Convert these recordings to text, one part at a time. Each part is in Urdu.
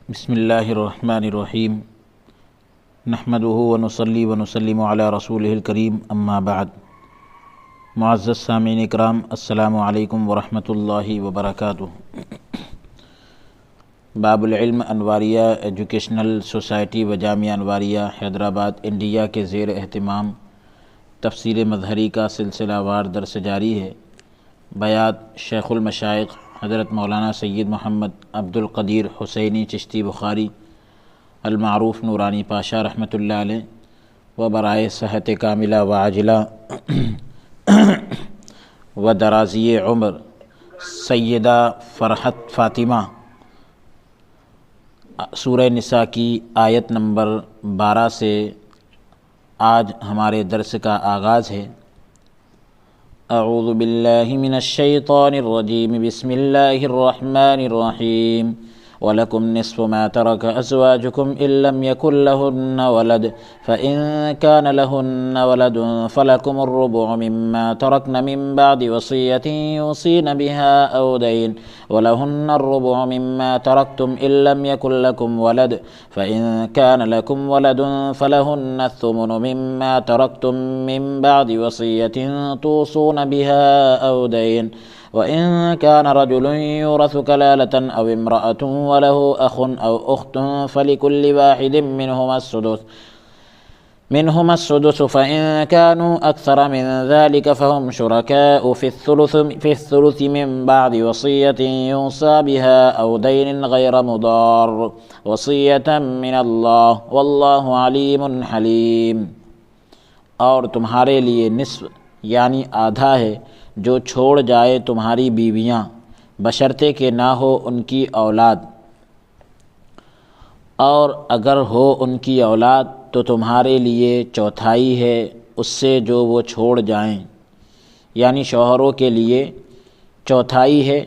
بسم اللہ الرحمن الرحیم نحمدہ ونصلی ونسلم علی رسولہ الکریم اما بعد۔ معزز سامعین اکرام، السلام علیکم ورحمۃ اللہ وبرکاتہ۔ باب العلم انواریہ ایجوکیشنل سوسائٹی و جامعہ انواریہ حیدرآباد انڈیا کے زیر اہتمام تفسیر مظہری کا سلسلہ وار درس جاری ہے۔ بیات شیخ المشائخ حضرت مولانا سید محمد عبد القدیر حسینی چشتی بخاری المعروف نورانی پاشا رحمۃ اللہ علیہ و برائے صحت کاملہ و عاجلہ و درازی عمر سیدہ فرحت فاطمہ سورہ نساء کی آیت نمبر 12 سے آج ہمارے درس کا آغاز ہے۔ اعوذ باللہ من الشیطان الرجیم، بسم اللہ الرحمن الرحیم۔ وَلَكُمْ نِصْفُ مَا تَرَكَ أَزْوَاجُكُمْ إِن لَّمْ يَكُن لَّهُنَّ وَلَدٌ فَإِن كَانَ لَهُنَّ وَلَدٌ فَلَكُمُ الرُّبُعُ مِمَّا تَرَكْنَ مِن بَعْدِ وَصِيَّةٍ يُوصِينَ بِهَا أَوْ دَيْنٍ وَلَهُنَّ الرُّبُعُ مِمَّا تَرَكْتُمْ إِن لَّمْ يَكُن لَّكُمْ وَلَدٌ فَإِن كَانَ لَكُمْ وَلَدٌ فَلَهُنَّ الثُّمُنُ مِمَّا تَرَكْتُم مِّن بَعْدِ وَصِيَّةٍ تُوصُونَ بِهَا أَوْ دَيْنٍ وَإِن كَانَ رَجُلٌ يُورَثُ كَلَالَةً أَوِ امْرَأَةٌ وَلَهُ أَخٌ أَوْ أُخْتٌ فَلِكُلِّ واحد منهما السدس فإن كانوا أكثر من ذلك فهم شركاء في الثلث من بعد وصية يوصى بها أو دين غير مضار وصية من الله والله عليم حليم۔ اور تمہارے لیے نصف یعنی آدھا ہے جو چھوڑ جائے تمہاری بیویاں، بشرطے کہ نہ ہو ان کی اولاد، اور اگر ہو ان کی اولاد تو تمہارے لیے چوتھائی ہے اس سے جو وہ چھوڑ جائیں، یعنی شوہروں کے لیے چوتھائی ہے،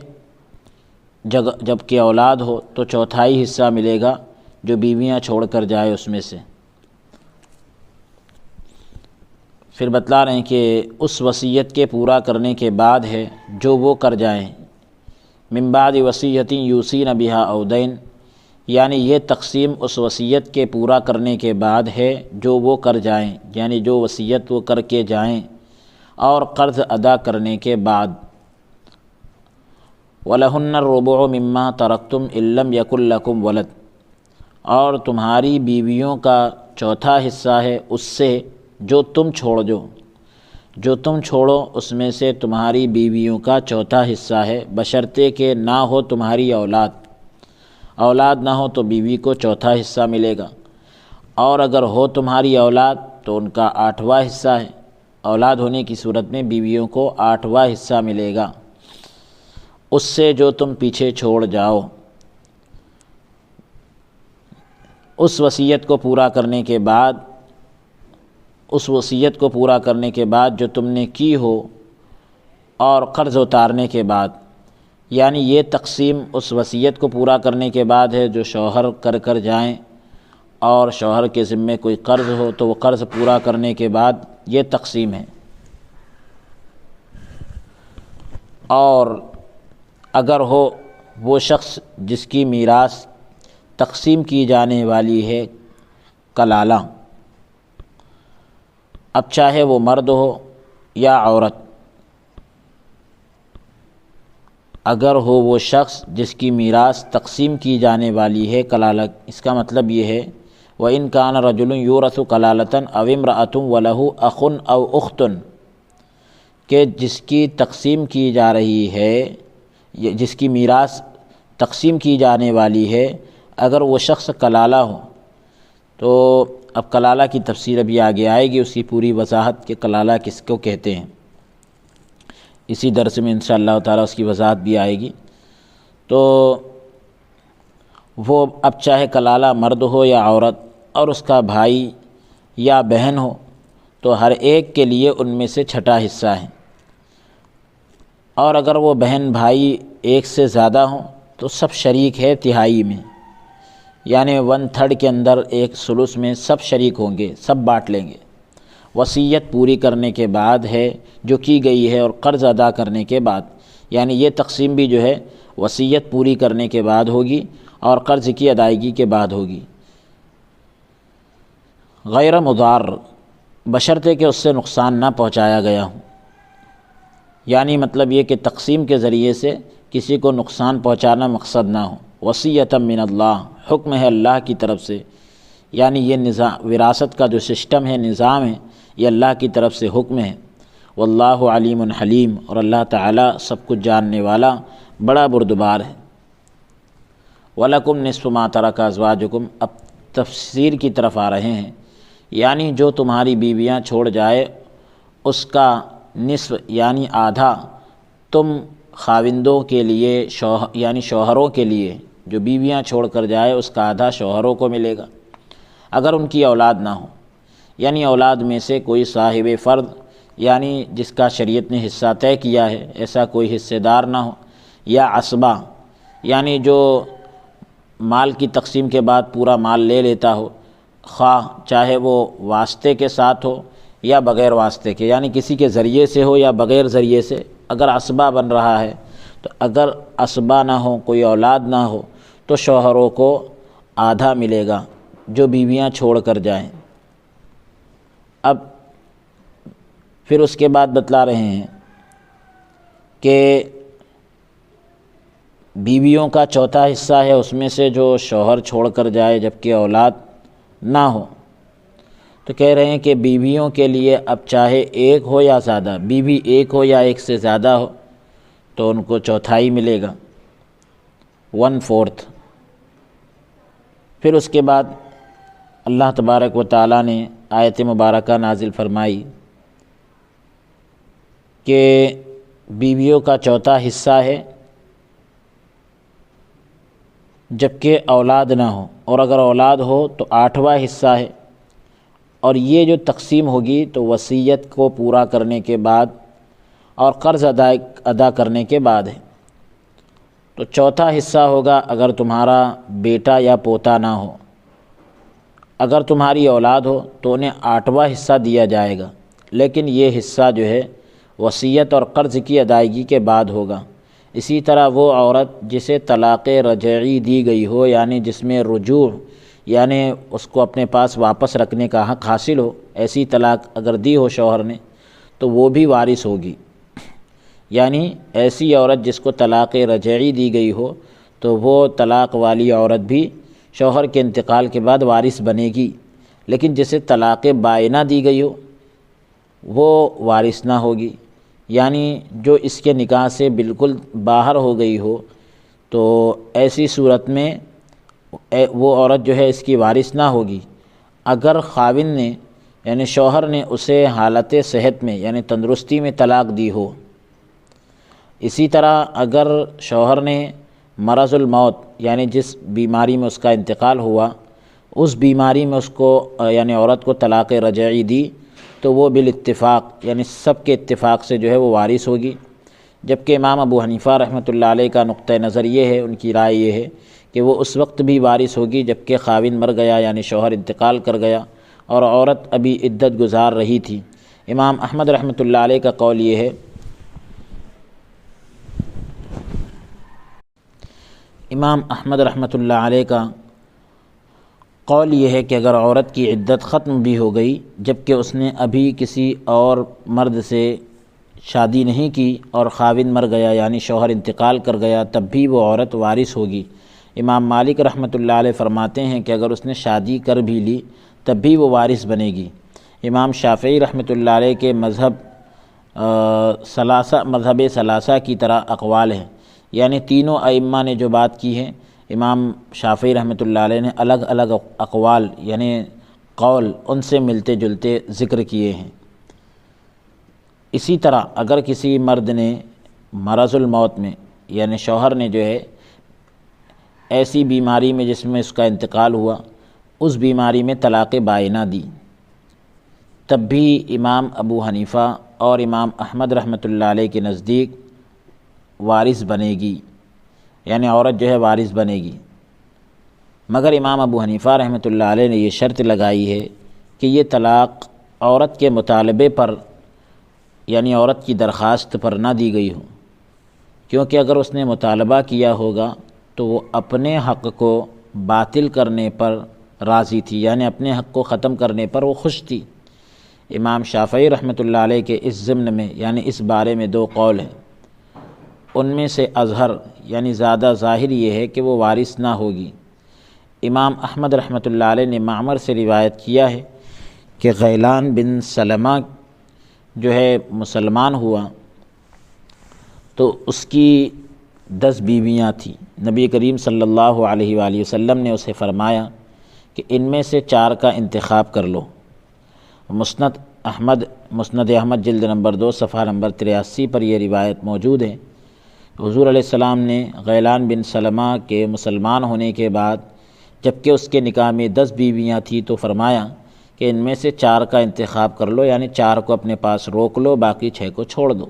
جب کہ اولاد ہو تو چوتھائی حصہ ملے گا جو بیویاں چھوڑ کر جائے اس میں سے۔ پھر بتلا رہے ہیں کہ اس وصیت کے پورا کرنے کے بعد ہے جو وہ کر جائیں، من بعد وصیۃ یوصین بہا او دین، یعنی یہ تقسیم اس وصیت کے پورا کرنے کے بعد ہے جو وہ کر جائیں، یعنی جو وصیت وہ کر کے جائیں اور قرض ادا کرنے کے بعد۔ وَلَهُنَّ الرُّبُعُ مِمَّا تَرَكْتُمْ إِن لَّمْ يَكُن لَّكُمْ وَلَدٌ، اور تمہاری بیویوں کا چوتھا حصہ ہے اس سے جو تم چھوڑو اس میں سے تمہاری بیویوں کا چوتھا حصہ ہے، بشرطے کہ نہ ہو تمہاری اولاد نہ ہو تو بیوی کو چوتھا حصہ ملے گا، اور اگر ہو تمہاری اولاد تو ان کا 8واں حصہ ہے، اولاد ہونے کی صورت میں بیویوں کو 8واں حصہ ملے گا اس سے جو تم پیچھے چھوڑ جاؤ۔ اس وصیت کو پورا کرنے کے بعد جو تم نے کی ہو اور قرض اتارنے کے بعد، یعنی یہ تقسیم اس وصیت کو پورا کرنے کے بعد ہے جو شوہر کر جائیں اور شوہر کے ذمے کوئی قرض ہو تو وہ قرض پورا کرنے کے بعد یہ تقسیم ہے۔ اور اگر ہو وہ شخص جس کی میراث تقسیم کی جانے والی ہے کلالہ، اب چاہے وہ مرد ہو یا عورت، اگر ہو وہ شخص جس کی میراث تقسیم کی جانے والی ہے کلالہ، اس کا مطلب یہ ہے وَإِن كَانَ رَجُلٌ يُورَثُ كَلَالَةً أَوِ امْرَأَةٌ وَلَهُ أَخٌ أَوْ أُخْتٌ، کہ جس کی تقسیم کی جا رہی ہے، جس کی میراث تقسیم کی جانے والی ہے، اگر وہ شخص کلالہ ہو تو اب کلالہ کی تفسیر ابھی آگے آئے گی، اس کی پوری وضاحت کہ کلالہ کس کو کہتے ہیں، اسی درس میں انشاءاللہ تعالیٰ اس کی وضاحت بھی آئے گی۔ تو وہ اب چاہے کلالہ مرد ہو یا عورت اور اس کا بھائی یا بہن ہو تو ہر ایک کے لیے ان میں سے چھٹا حصہ ہے، اور اگر وہ بہن بھائی ایک سے زیادہ ہوں تو سب شریک ہے تہائی میں، یعنی 1/3 کے اندر ایک ثلث میں سب شریک ہوں گے، سب بانٹ لیں گے۔ وصیت پوری کرنے کے بعد ہے جو کی گئی ہے اور قرض ادا کرنے کے بعد، یعنی یہ تقسیم بھی جو ہے وصیت پوری کرنے کے بعد ہوگی اور قرض کی ادائیگی کے بعد ہوگی۔ غیر مضار، بشرطے کہ اس سے نقصان نہ پہنچایا گیا ہو، یعنی مطلب یہ کہ تقسیم کے ذریعے سے کسی کو نقصان پہنچانا مقصد نہ ہو۔ وصیۃ من اللہ، حکم ہے اللہ کی طرف سے، یعنی یہ نظام وراثت کا جو سسٹم ہے، نظام ہے، یہ اللہ کی طرف سے حکم ہے۔ واللہ علیم حلیم، اور اللہ تعالیٰ سب کچھ جاننے والا، بڑا بردبار ہے۔ وَلَكُمْ نِصْفُ مَا تَرَكَ أَزْوَاجُكُمْ، اب تفسیر کی طرف آ رہے ہیں، یعنی جو تمہاری بیویاں چھوڑ جائے اس کا نصف یعنی آدھا تم خاوندوں کے لیے، یعنی شوہروں کے لیے، جو بیویاں چھوڑ کر جائے اس کا آدھا شوہروں کو ملے گا اگر ان کی اولاد نہ ہو، یعنی اولاد میں سے کوئی صاحب فرد، یعنی جس کا شریعت نے حصہ طے کیا ہے، ایسا کوئی حصے دار نہ ہو، یا عصبہ، یعنی جو مال کی تقسیم کے بعد پورا مال لے لیتا ہو، خواہ چاہے وہ واسطے کے ساتھ ہو یا بغیر واسطے کے، یعنی کسی کے ذریعے سے ہو یا بغیر ذریعے سے، اگر عصبہ بن رہا ہے تو اگر عصبہ نہ ہو، کوئی اولاد نہ ہو، تو شوہروں کو آدھا ملے گا جو بیویاں چھوڑ کر جائیں۔ اب پھر اس کے بعد بتلا رہے ہیں کہ بیویوں کا چوتھا حصہ ہے، اس میں سے جو شوہر چھوڑ کر جائے جبکہ اولاد نہ ہو، تو کہہ رہے ہیں کہ بیویوں کے لیے اب چاہے ایک ہو یا زیادہ، بیوی ایک ہو یا ایک سے زیادہ ہو، تو ان کو چوتھائی ملے گا، 1/4۔ پھر اس کے بعد اللہ تبارک و تعالیٰ نے آیت مبارکہ نازل فرمائی کہ بیویوں کا چوتھا حصہ ہے جبکہ اولاد نہ ہو، اور اگر اولاد ہو تو 8واں حصہ ہے، اور یہ جو تقسیم ہوگی تو وصیت کو پورا کرنے کے بعد اور قرض ادا کرنے کے بعد ہے۔ تو چوتھا حصہ ہوگا اگر تمہارا بیٹا یا پوتا نہ ہو، اگر تمہاری اولاد ہو تو انہیں 8واں حصہ دیا جائے گا، لیکن یہ حصہ جو ہے وصیت اور قرض کی ادائیگی کے بعد ہوگا۔ اسی طرح وہ عورت جسے طلاق رجعی دی گئی ہو، یعنی جس میں رجوع یعنی اس کو اپنے پاس واپس رکھنے کا حق حاصل ہو، ایسی طلاق اگر دی ہو شوہر نے تو وہ بھی وارث ہوگی، یعنی ایسی عورت جس کو طلاق رجعی دی گئی ہو تو وہ طلاق والی عورت بھی شوہر کے انتقال کے بعد وارث بنے گی، لیکن جسے طلاق بائنہ دی گئی ہو وہ وارث نہ ہوگی، یعنی جو اس کے نکاح سے بالکل باہر ہو گئی ہو، تو ایسی صورت میں وہ عورت جو ہے اس کی وارث نہ ہوگی۔ اگر خاوند نے یعنی شوہر نے اسے حالت صحت میں یعنی تندرستی میں طلاق دی ہو، اسی طرح اگر شوہر نے مرض الموت یعنی جس بیماری میں اس کا انتقال ہوا، اس بیماری میں اس کو یعنی عورت کو طلاق رجعی دی، تو وہ بالاتفاق یعنی سب کے اتفاق سے جو ہے وہ وارث ہوگی۔ جبکہ امام ابو حنیفہ رحمۃ اللہ علیہ کا نقطہ نظر یہ ہے، ان کی رائے یہ ہے کہ وہ اس وقت بھی وارث ہوگی جبکہ خاوند مر گیا یعنی شوہر انتقال کر گیا اور عورت ابھی عدت گزار رہی تھی۔ امام احمد رحمۃ اللہ علیہ کا قول یہ ہے، امام احمد رحمۃ اللہ علیہ کا قول یہ ہے کہ اگر عورت کی عدت ختم بھی ہو گئی جبکہ اس نے ابھی کسی اور مرد سے شادی نہیں کی اور خاوند مر گیا یعنی شوہر انتقال کر گیا، تب بھی وہ عورت وارث ہوگی۔ امام مالک رحمۃ اللہ علیہ فرماتے ہیں کہ اگر اس نے شادی کر بھی لی تب بھی وہ وارث بنے گی۔ امام شافعی رحمۃ اللہ علیہ کے مذہب ثلاثہ کی طرح اقوال ہیں، یعنی تینوں ائمہ نے جو بات کی ہے، امام شافعی رحمۃ اللہ علیہ نے الگ الگ اقوال یعنی قول ان سے ملتے جلتے ذکر کیے ہیں۔ اسی طرح اگر کسی مرد نے مرض الموت میں یعنی شوہر نے جو ہے ایسی بیماری میں جس میں اس کا انتقال ہوا، اس بیماری میں طلاق بائنہ دی، تب بھی امام ابو حنیفہ اور امام احمد رحمۃ اللہ علیہ کے نزدیک وارث بنے گی، یعنی عورت جو ہے وارث بنے گی۔ مگر امام ابو حنیفہ رحمۃ اللہ علیہ نے یہ شرط لگائی ہے کہ یہ طلاق عورت کے مطالبے پر یعنی عورت کی درخواست پر نہ دی گئی ہو، کیونکہ اگر اس نے مطالبہ کیا ہوگا تو وہ اپنے حق کو باطل کرنے پر راضی تھی، یعنی اپنے حق کو ختم کرنے پر وہ خوش تھی۔ امام شافعی رحمۃ اللہ علیہ کے اس ضمن میں یعنی اس بارے میں دو قول ہیں۔ ان میں سے اظہر یعنی زیادہ ظاہر یہ ہے کہ وہ وارث نہ ہوگی۔ امام احمد رحمۃ اللہ علیہ نے معمر سے روایت کیا ہے کہ غیلان بن سلمہ جو ہے مسلمان ہوا تو اس کی 10 بیویاں تھیں۔ نبی کریم صلی اللہ علیہ وآلہ وسلم نے اسے فرمایا کہ ان میں سے 4 کا انتخاب کر لو۔ مسند احمد جلد نمبر 2 صفحہ نمبر 83 پر یہ روایت موجود ہے۔ حضور علیہ السلام نے غیلان بن سلمہ کے مسلمان ہونے کے بعد جبکہ اس کے نکاح میں 10 بیویاں تھیں تو فرمایا کہ ان میں سے 4 کا انتخاب کر لو، یعنی 4 کو اپنے پاس روک لو، باقی 6 کو چھوڑ دو۔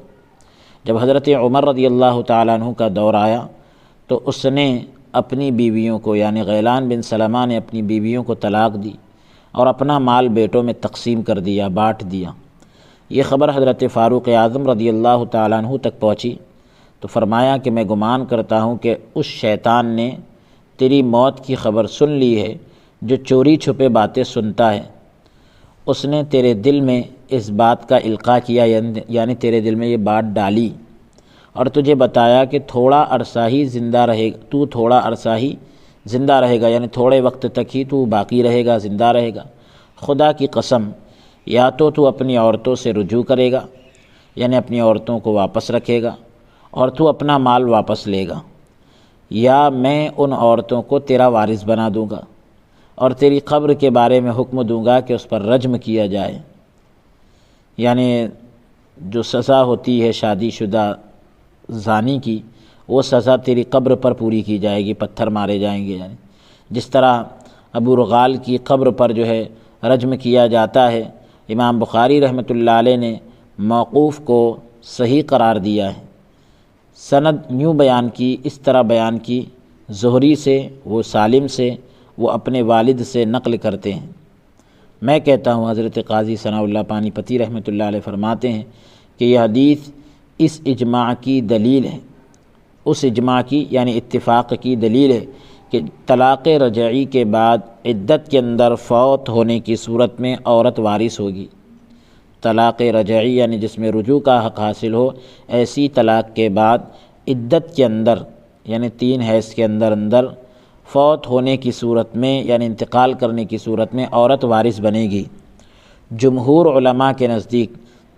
جب حضرت عمر رضی اللہ تعالیٰ عنہ کا دور آیا تو اس نے اپنی بیویوں کو یعنی غیلان بن سلمہ نے اپنی بیویوں کو طلاق دی اور اپنا مال بیٹوں میں تقسیم کر دیا، بانٹ دیا۔ یہ خبر حضرت فاروق اعظم رضی اللہ تعالیٰ عنہ تک پہنچی تو فرمایا کہ میں گمان کرتا ہوں کہ اس شیطان نے تیری موت کی خبر سن لی ہے جو چوری چھپے باتیں سنتا ہے۔ اس نے تیرے دل میں اس بات کا القاء کیا یعنی تیرے دل میں یہ بات ڈالی اور تجھے بتایا کہ تھوڑا عرصہ ہی زندہ رہے گا یعنی تھوڑے وقت تک ہی تو باقی رہے گا، زندہ رہے گا۔ خدا کی قسم یا تو اپنی عورتوں سے رجوع کرے گا یعنی اپنی عورتوں کو واپس رکھے گا اور تو اپنا مال واپس لے گا، یا میں ان عورتوں کو تیرا وارث بنا دوں گا اور تیری قبر کے بارے میں حکم دوں گا کہ اس پر رجم کیا جائے، یعنی جو سزا ہوتی ہے شادی شدہ زانی کی وہ سزا تیری قبر پر پوری کی جائے گی، پتھر مارے جائیں گے، یعنی جس طرح ابو رغال کی قبر پر جو ہے رجم کیا جاتا ہے۔ امام بخاری رحمۃ اللہ علیہ نے موقوف کو صحیح قرار دیا ہے۔ سند یوں بیان کی، اس طرح بیان کی، زہری سے، وہ سالم سے، وہ اپنے والد سے نقل کرتے ہیں۔ میں کہتا ہوں حضرت قاضی ثناء اللہ پانی پتی رحمۃ اللہ علیہ فرماتے ہیں کہ یہ حدیث اس اجماع کی دلیل ہے، اس اجماع کی یعنی اتفاق کی دلیل ہے کہ طلاق رجعی کے بعد عدت کے اندر فوت ہونے کی صورت میں عورت وارث ہوگی۔ طلاق رجعی یعنی جس میں رجوع کا حق حاصل ہو، ایسی طلاق کے بعد عدت کے اندر یعنی 3 حیض کے اندر فوت ہونے کی صورت میں یعنی انتقال کرنے کی صورت میں عورت وارث بنے گی۔ جمہور علماء کے نزدیک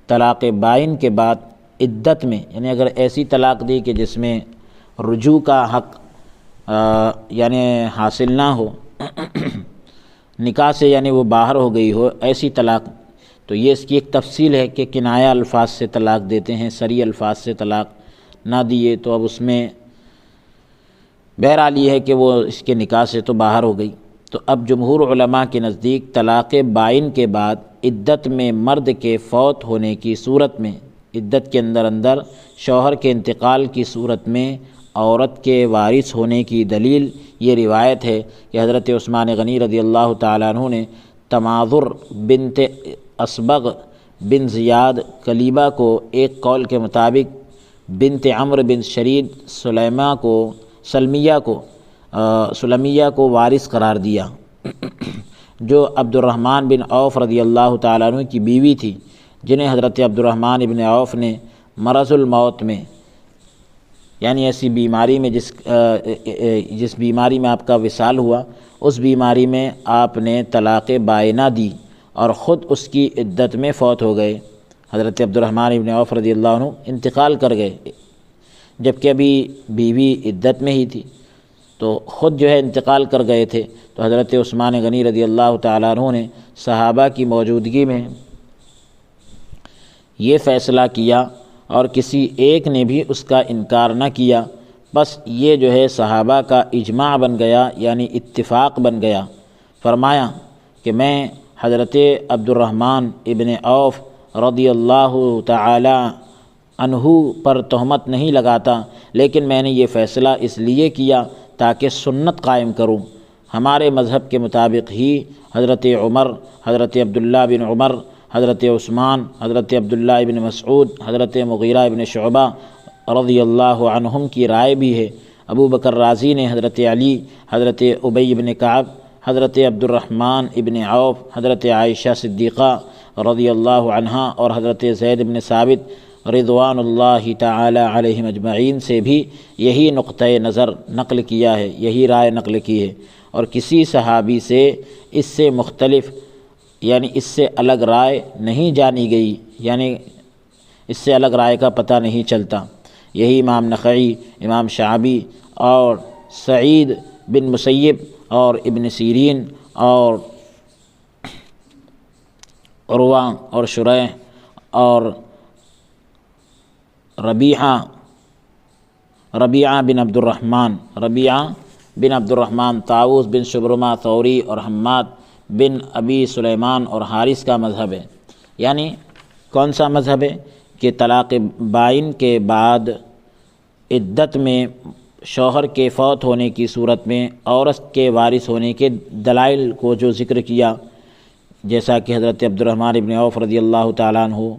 طلاق بائن کے بعد عدت میں یعنی اگر ایسی طلاق دی کہ جس میں رجوع کا حق یعنی حاصل نہ ہو، نکاح سے یعنی وہ باہر ہو گئی ہو، ایسی طلاق، تو یہ اس کی ایک تفصیل ہے کہ کنایہ الفاظ سے طلاق دیتے ہیں، صریح الفاظ سے طلاق نہ دیے تو اب اس میں بہرحال یہ ہے کہ وہ اس کے نکاح سے تو باہر ہو گئی۔ تو اب جمہور علماء کے نزدیک طلاق بائن کے بعد عدت میں مرد کے فوت ہونے کی صورت میں، عدت کے اندر شوہر کے انتقال کی صورت میں عورت کے وارث ہونے کی دلیل یہ روایت ہے کہ حضرت عثمان غنی رضی اللہ تعالیٰ عنہ نے تماظر بنت اسبغ بن زیاد کلیبہ کو ایک قول کے مطابق بنت عمرو بن شرید سلمیہ کو وارث قرار دیا، جو عبد الرحمن بن عوف رضی اللہ تعالیٰ عنہ کی بیوی تھی، جنہیں حضرت عبد الرحمن بن عوف نے مرض الموت میں یعنی ایسی بیماری میں جس بیماری میں آپ کا وصال ہوا، اس بیماری میں آپ نے طلاق بائنہ دی اور خود اس کی عدت میں فوت ہو گئے۔ حضرت عبد الرحمن بن عوف رضی اللہ عنہ انتقال کر گئے جبکہ ابھی بیوی عدت میں ہی تھی، تو خود جو ہے انتقال کر گئے تھے، تو حضرت عثمان غنی رضی اللہ تعالیٰ عنہ نے صحابہ کی موجودگی میں یہ فیصلہ کیا اور کسی ایک نے بھی اس کا انکار نہ کیا، بس یہ جو ہے صحابہ کا اجماع بن گیا یعنی اتفاق بن گیا۔ فرمایا کہ میں حضرت عبد الرحمن ابن عوف رضی اللہ تعالی عنہ پر تہمت نہیں لگاتا، لیکن میں نے یہ فیصلہ اس لیے کیا تاکہ سنت قائم کروں۔ ہمارے مذہب کے مطابق ہی حضرت عمر، حضرت عبداللہ بن عمر، حضرت عثمان، حضرت عبداللہ بن مسعود، حضرت مغیرہ بن شعبہ رضی اللہ عنہم کی رائے بھی ہے، ابو بکر رازی نے حضرت علی، حضرت ابی بن کعب، حضرت عبد الرحمن ابن عوف، حضرت عائشہ صدیقہ رضی اللہ عنہا اور حضرت زید بن ثابت رضوان اللہ تعالی علیہم اجمعین سے بھی یہی نقطۂ نظر نقل کیا ہے، یہی رائے نقل کی ہے، اور کسی صحابی سے اس سے مختلف یعنی اس سے الگ رائے نہیں جانی گئی، یعنی اس سے الگ رائے کا پتہ نہیں چلتا۔ یہی امام نخعی، امام شعبی اور سعید بن مسیب اور ابن سیرین اور عروہ اور شریح اور ربیعہ بن عبد الرحمن، طاؤوس بن شبرمہ ثوری اور حماد بن ابی سلیمان اور حارث کا مذہب ہے۔ یعنی کون سا مذہب ہے کہ طلاق بائن کے بعد عدت میں شوہر کے فوت ہونے کی صورت میں عورت کے وارث ہونے کے دلائل کو جو ذکر کیا، جیسا کہ حضرت عبد الرحمن ابن عوف رضی اللہ تعالیٰ عنہ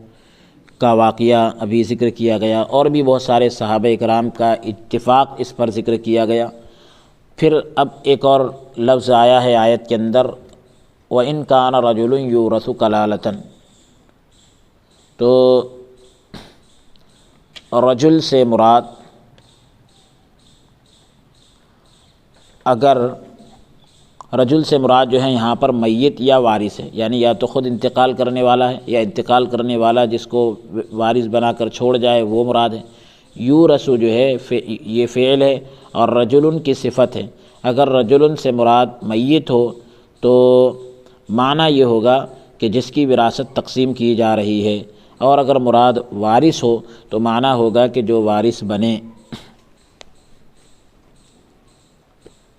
کا واقعہ ابھی ذکر کیا گیا، اور بھی بہت سارے صحابہ کرام کا اتفاق اس پر ذکر کیا گیا۔ پھر اب ایک اور لفظ آیا ہے آیت کے اندر، وَإِن كَانَ رَجُلٌ يُورَثُ كَلَالَةً، تو رجل سے مراد جو ہے یہاں پر میت یا وارث ہے، یعنی یا تو خود انتقال کرنے والا ہے یا انتقال کرنے والا جس کو وارث بنا کر چھوڑ جائے وہ مراد ہے۔ یورث جو ہے یہ فعل ہے اور رجل کی صفت ہے۔ اگر رجل سے مراد میت ہو تو معنی یہ ہوگا کہ جس کی وراثت تقسیم کی جا رہی ہے، اور اگر مراد وارث ہو تو معنی ہوگا کہ جو وارث بنے۔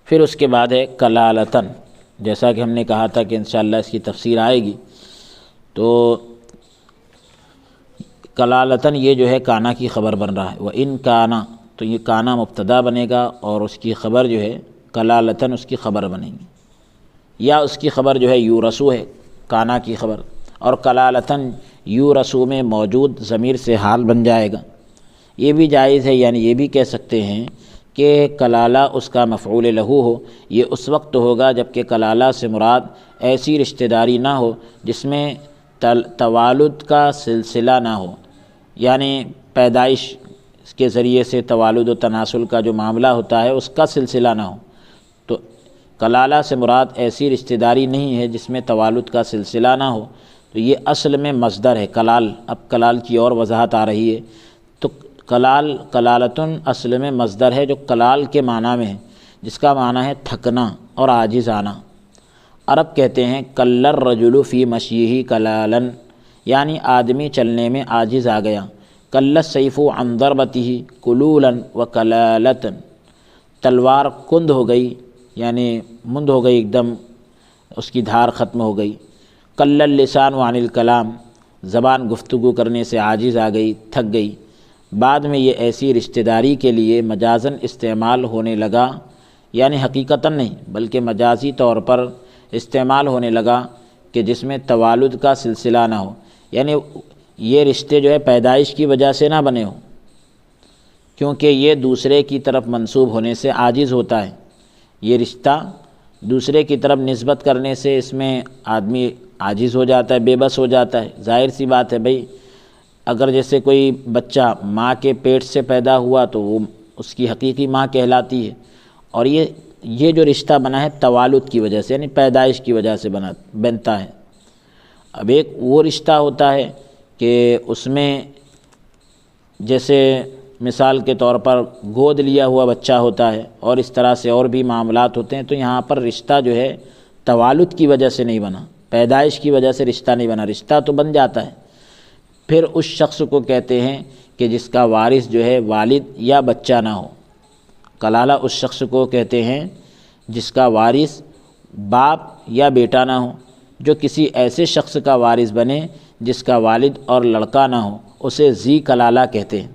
پھر اس کے بعد ہے کلالتن، جیسا کہ ہم نے کہا تھا کہ انشاءاللہ اس کی تفسیر آئے گی۔ تو کلالتن یہ جو ہے کانا کی خبر بن رہا ہے، وَإِن کانا، تو یہ کانا مبتدا بنے گا اور اس کی خبر جو ہے کلالتن اس کی خبر بنے گی، یا اس کی خبر جو ہے یورثو ہے کانا کی خبر، اور کلالتن یورثو میں موجود ضمیر سے حال بن جائے گا۔ یہ بھی جائز ہے، یعنی یہ بھی کہہ سکتے ہیں کہ کلالہ اس کا مفعول لہو ہو۔ یہ اس وقت ہوگا جب کہ کلالہ سے مراد ایسی رشتہ داری نہ ہو جس میں توالد کا سلسلہ نہ ہو، یعنی پیدائش کے ذریعے سے توالد و تناسل کا جو معاملہ ہوتا ہے اس کا سلسلہ نہ ہو۔ تو کلالہ سے مراد ایسی رشتہ داری نہیں ہے جس میں توالد کا سلسلہ نہ ہو، تو یہ اصل میں مصدر ہے کلال۔ اب کلال کی اور وضاحت آ رہی ہے۔ تو کلالتن اصل میں مصدر ہے جو کلال کے معنی میں ہے، جس کا معنی ہے تھکنا اور عاجز آنا۔ عرب کہتے ہیں کل الرجل فی مشیہ کلالن، یعنی آدمی چلنے میں عاجز آ گیا۔ کل السیف عن ضربتہ کلولا وکلالتا، تلوار کند ہو گئی یعنی مند ہو گئی، ایک دم اس کی دھار ختم ہو گئی۔ کل اللسان عن الکلام، زبان گفتگو کرنے سے عاجز آ گئی، تھک گئی۔ بعد میں یہ ایسی رشتہ داری کے لیے مجازن استعمال ہونے لگا، یعنی حقیقتاً نہیں بلکہ مجازی طور پر استعمال ہونے لگا کہ جس میں توالد کا سلسلہ نہ ہو، یعنی یہ رشتے جو ہے پیدائش کی وجہ سے نہ بنے ہوں، کیونکہ یہ دوسرے کی طرف منسوب ہونے سے عاجز ہوتا ہے۔ یہ رشتہ دوسرے کی طرف نسبت کرنے سے اس میں آدمی عاجز ہو جاتا ہے، بے بس ہو جاتا ہے۔ ظاہر سی بات ہے بھئی، اگر جیسے کوئی بچہ ماں کے پیٹ سے پیدا ہوا تو وہ اس کی حقیقی ماں کہلاتی ہے، اور یہ جو رشتہ بنا ہے توالد کی وجہ سے یعنی پیدائش کی وجہ سے بنتا ہے۔ اب ایک وہ رشتہ ہوتا ہے کہ اس میں جیسے مثال کے طور پر گود لیا ہوا بچہ ہوتا ہے، اور اس طرح سے اور بھی معاملات ہوتے ہیں، تو یہاں پر رشتہ جو ہے توالد کی وجہ سے نہیں بنا، پیدائش کی وجہ سے رشتہ نہیں بنا، رشتہ تو بن جاتا ہے۔ پھر اس شخص کو کہتے ہیں کہ جس کا وارث جو ہے والد یا بچہ نہ ہو۔ کلالہ اس شخص کو کہتے ہیں جس کا وارث باپ یا بیٹا نہ ہو، جو کسی ایسے شخص کا وارث بنے جس کا والد اور لڑکا نہ ہو، اسے ذی کلالہ کہتے ہیں۔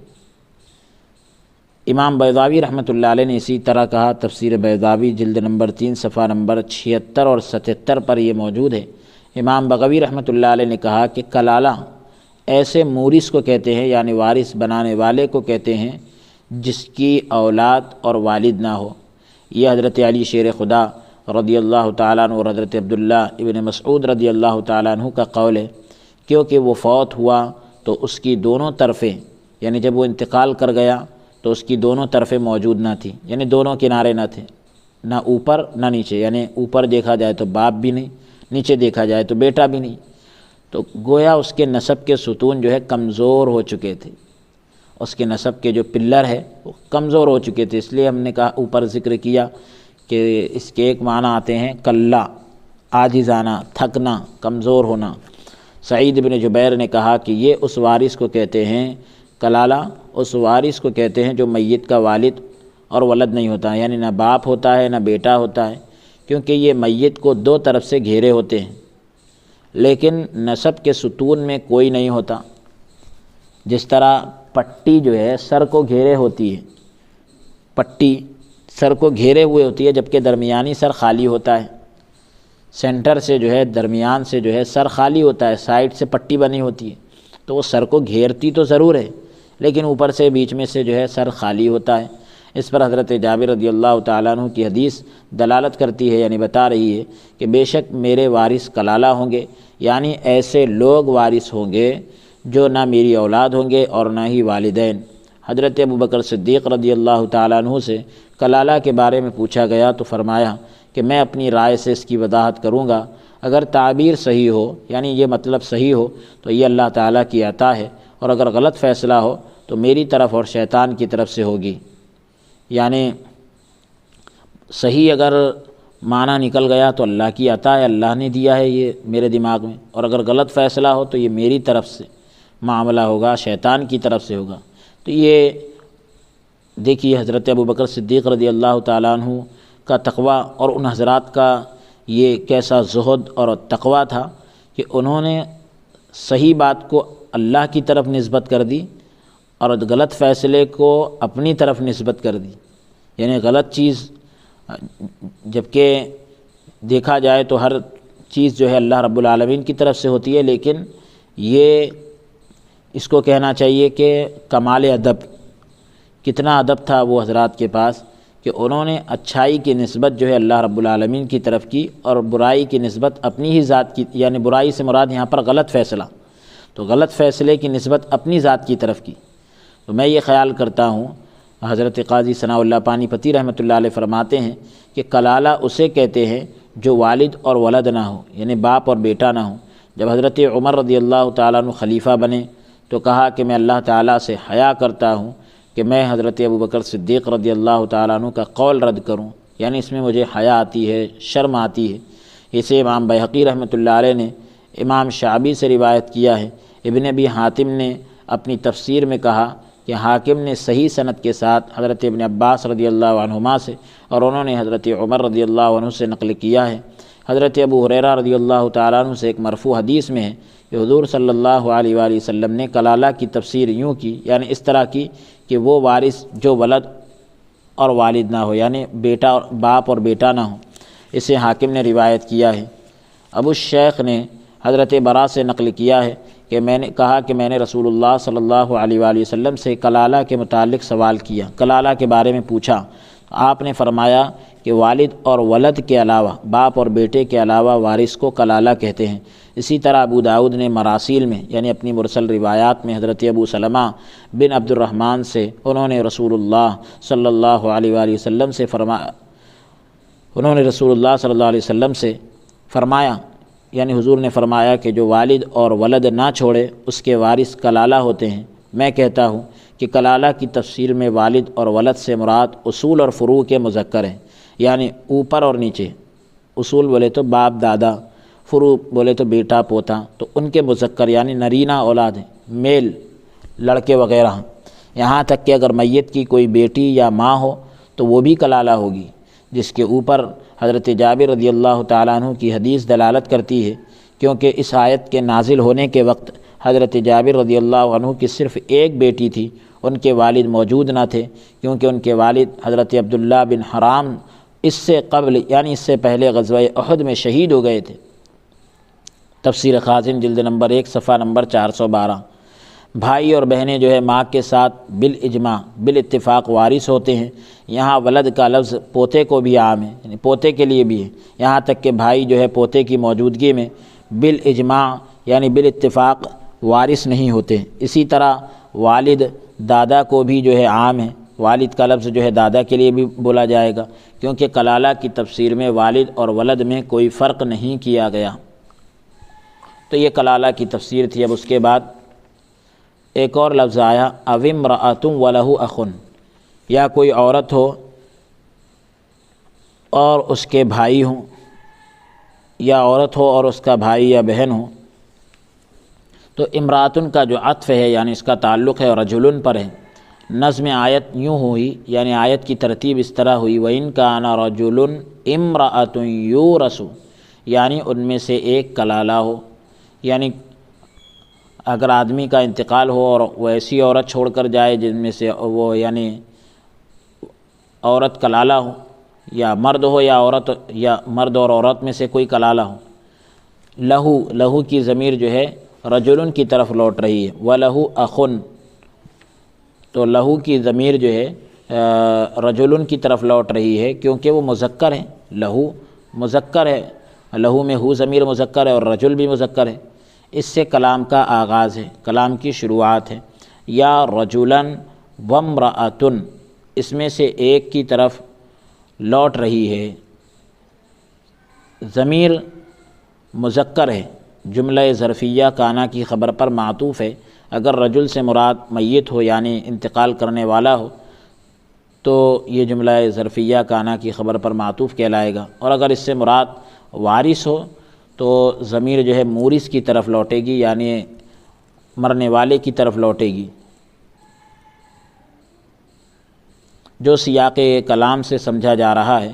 امام بیضاوی رحمۃ اللہ علیہ نے اسی طرح کہا، تفسیر بیضاوی جلد نمبر 3 صفحہ نمبر 76 اور 77 پر یہ موجود ہے۔ امام بغوی رحمۃ اللہ علیہ نے کہا کہ کلالہ ایسے مورث کو کہتے ہیں، یعنی وارث بنانے والے کو کہتے ہیں جس کی اولاد اور والد نہ ہو۔ یہ حضرت علی شیر خدا رضی اللہ تعالیٰ عنہ اور حضرت عبداللہ ابن مسعود رضی اللہ تعالیٰ عنہ کا قول ہے، کیونکہ وہ فوت ہوا تو اس کی دونوں طرفیں، یعنی جب وہ انتقال کر گیا تو اس کی دونوں طرفیں موجود نہ تھیں، یعنی دونوں کنارے نہ تھے، نہ اوپر نہ نیچے، یعنی اوپر دیکھا جائے تو باپ بھی نہیں، نیچے دیکھا جائے تو بیٹا بھی نہیں، تو گویا اس کے نسب کے ستون جو ہے کمزور ہو چکے تھے، اس کے نسب کے جو پلر ہے وہ کمزور ہو چکے تھے۔ اس لیے ہم نے کہا اوپر ذکر کیا کہ اس کے ایک معنی آتے ہیں کلّا، عاجزانہ، تھکنا، کمزور ہونا۔ سعید بن جبیر نے کہا کہ یہ اس وارث کو کہتے ہیں، کلالہ اس وارث کو کہتے ہیں جو میت کا والد اور ولد نہیں ہوتا، یعنی نہ باپ ہوتا ہے نہ بیٹا ہوتا ہے، کیونکہ یہ میت کو دو طرف سے گھیرے ہوتے ہیں، لیکن نسب کے ستون میں کوئی نہیں ہوتا۔ جس طرح پٹی جو ہے سر کو گھیرے ہوتی ہے، پٹی سر کو گھیرے ہوئے ہوتی ہے، جبکہ درمیانی سر خالی ہوتا ہے، سینٹر سے جو ہے درمیان سے جو ہے سر خالی ہوتا ہے، سائڈ سے پٹی بنی ہوتی ہے، تو وہ سر کو گھیرتی تو ضرور ہے لیکن اوپر سے بیچ میں سے جو ہے سر خالی ہوتا ہے۔ اس پر حضرت جابر رضی اللہ تعالیٰ عنہ کی حدیث دلالت کرتی ہے، یعنی بتا رہی ہے کہ بے شک میرے وارث کلالہ ہوں گے، یعنی ایسے لوگ وارث ہوں گے جو نہ میری اولاد ہوں گے اور نہ ہی والدین۔ حضرت ابوبکر صدیق رضی اللہ تعالیٰ عنہ سے کلالہ کے بارے میں پوچھا گیا تو فرمایا کہ میں اپنی رائے سے اس کی وضاحت کروں گا، اگر تعبیر صحیح ہو، یعنی یہ مطلب صحیح ہو تو یہ اللہ تعالیٰ کی عطا ہے، اور اگر غلط فیصلہ ہو تو میری طرف اور شیطان کی طرف سے ہوگی۔ یعنی صحیح اگر معنی نکل گیا تو اللہ کی عطا ہے، اللہ نے دیا ہے یہ میرے دماغ میں، اور اگر غلط فیصلہ ہو تو یہ میری طرف سے معاملہ ہوگا، شیطان کی طرف سے ہوگا۔ تو یہ دیکھیے حضرت ابوبکر صدیق رضی اللہ تعالیٰ عنہ کا تقویٰ اور ان حضرات کا یہ کیسا زہد اور تقویٰ تھا کہ انہوں نے صحیح بات کو اللہ کی طرف نسبت کر دی اور غلط فیصلے کو اپنی طرف نسبت کر دی، یعنی غلط چیز، جبکہ دیکھا جائے تو ہر چیز جو ہے اللہ رب العالمین کی طرف سے ہوتی ہے، لیکن یہ اس کو کہنا چاہیے کہ کمال ادب، کتنا ادب تھا وہ حضرات کے پاس کہ انہوں نے اچھائی کی نسبت جو ہے اللہ رب العالمین کی طرف کی اور برائی کی نسبت اپنی ہی ذات کی، یعنی برائی سے مراد یہاں پر غلط فیصلہ، تو غلط فیصلے کی نسبت اپنی ذات کی طرف کی۔ تو میں یہ خیال کرتا ہوں، حضرت قاضی ثناء اللہ پانی پتی رحمۃ اللہ علیہ فرماتے ہیں کہ کلالہ اسے کہتے ہیں جو والد اور ولد نہ ہو، یعنی باپ اور بیٹا نہ ہو۔ جب حضرت عمر رضی اللہ تعالیٰ عنہ خلیفہ بنے تو کہا کہ میں اللہ تعالیٰ سے حیا کرتا ہوں کہ میں حضرت ابوبکر صدیق رضی اللہ تعالیٰ عنہ کا قول رد کروں، یعنی اس میں مجھے حیا آتی ہے، شرم آتی ہے۔ اسے امام بہقی رحمۃ اللہ علیہ نے امام شعبی سے روایت کیا ہے۔ ابن ابی حاتم نے اپنی تفسیر میں کہا کہ حاکم نے صحیح سند کے ساتھ حضرت ابن عباس رضی اللہ عنہما سے اور انہوں نے حضرت عمر رضی اللہ عنہ سے نقل کیا ہے۔ حضرت ابو ہریرہ رضی اللہ تعالیٰ عنہ سے ایک مرفوع حدیث میں ہے کہ حضور صلی اللہ علیہ وآلہ وسلم نے کلالہ کی تفسیر یوں کی، یعنی اس طرح کی کہ وہ وارث جو ولد اور والد نہ ہو، یعنی بیٹا اور باپ اور بیٹا نہ ہو۔ اسے حاکم نے روایت کیا ہے۔ ابو الشیخ نے حضرت برا سے نقل کیا ہے کہ میں نے کہا کہ میں نے رسول اللہ صلی اللہ علیہ وآلہ وسلم سے کلالہ کے متعلق سوال کیا، کلالہ کے بارے میں پوچھا۔ آپ نے فرمایا کہ والد اور ولد کے علاوہ، باپ اور بیٹے کے علاوہ وارث کو کلالہ کہتے ہیں۔ اسی طرح ابو داؤد نے مراسیل میں، یعنی اپنی مرسل روایات میں حضرت ابو سلمہ بن عبد الرحمن سے انہوں نے رسول اللہ صلی اللہ علیہ وآلہ وسلم سے فرمایا، یعنی حضور نے فرمایا کہ جو والد اور ولد نہ چھوڑے اس کے وارث کلالہ ہوتے ہیں۔ میں کہتا ہوں کہ کلالہ کی تفسیر میں والد اور ولد سے مراد اصول اور فروع کے مذکر ہیں، یعنی اوپر اور نیچے، اصول بولے تو باپ دادا، فروع بولے تو بیٹا پوتا، تو ان کے مذکر یعنی نرینہ اولاد ہیں، میل لڑکے وغیرہ ہیں۔ یہاں تک کہ اگر میت کی کوئی بیٹی یا ماں ہو تو وہ بھی کلالہ ہوگی، جس کے اوپر حضرت جابر رضی اللہ تعالیٰ عنہ کی حدیث دلالت کرتی ہے، کیونکہ اس آیت کے نازل ہونے کے وقت حضرت جابر رضی اللہ عنہ کی صرف ایک بیٹی تھی، ان کے والد موجود نہ تھے، کیونکہ ان کے والد حضرت عبداللہ بن حرام اس سے قبل، یعنی اس سے پہلے غزوہ احد میں شہید ہو گئے تھے۔ تفسیر خازن جلد نمبر 1 صفحہ نمبر 412۔ بھائی اور بہنیں جو ہے ماں کے ساتھ بالاجماع بالاتفاق وارث ہوتے ہیں۔ یہاں ولد کا لفظ پوتے کو بھی عام ہے، یعنی پوتے کے لیے بھی ہے، یہاں تک کہ بھائی جو ہے پوتے کی موجودگی میں بالاجماع یعنی بالاتفاق وارث نہیں ہوتے۔ اسی طرح والد دادا کو بھی جو ہے عام ہے، والد کا لفظ جو ہے دادا کے لیے بھی بولا جائے گا، کیونکہ کلالہ کی تفسیر میں والد اور ولد میں کوئی فرق نہیں کیا گیا۔ تو یہ کلالہ کی تفسیر تھی۔ اب اس کے بعد ایک اور لفظ آیا، او امرأۃ ولہ اخ، یا کوئی عورت ہو اور اس کے بھائی ہوں، یا عورت ہو اور اس کا بھائی یا بہن ہو۔ تو امرأۃن کا جو عطف ہے یعنی اس کا تعلق ہے رجلن پر ہے۔ نظم آیت یوں ہوئی، یعنی آیت کی ترتیب اس طرح ہوئی، وَإِن كَانَ رَجُلٌ امرأۃ یورث، یعنی ان میں سے ایک کلالہ ہو، یعنی اگر آدمی کا انتقال ہو اور وہ ایسی عورت چھوڑ کر جائے جن میں سے وہ یعنی عورت کلالہ ہو، یا مرد ہو یا عورت، یا مرد اور عورت میں سے کوئی کلالہ ہو، لہو کی ضمیر جو ہے رجلن کی طرف لوٹ رہی ہے، وَلَهُ أَخٌ، تو لہو کی ضمیر جو ہے رجلن کی طرف لوٹ رہی ہے کیونکہ وہ مذکر ہے، لہو مذکر ہے، لہو میں ہو ضمیر مذکر ہے اور رجل بھی مذکر ہے۔ اس سے کلام کا آغاز ہے، کلام کی شروعات ہے۔ یا رجلاً وامرأۃ، اس میں سے ایک کی طرف لوٹ رہی ہے، ضمیر مذکر ہے، جملہ ظرفیہ کانا کی خبر پر معطوف ہے۔ اگر رجل سے مراد میت ہو یعنی انتقال کرنے والا ہو تو یہ جملہ ظرفیہ کانا کی خبر پر معطوف کہلائے گا، اور اگر اس سے مراد وارث ہو تو ضمیر جو ہے مورث کی طرف لوٹے گی، یعنی مرنے والے کی طرف لوٹے گی۔ جو سیاق کلام سے سمجھا جا رہا ہے،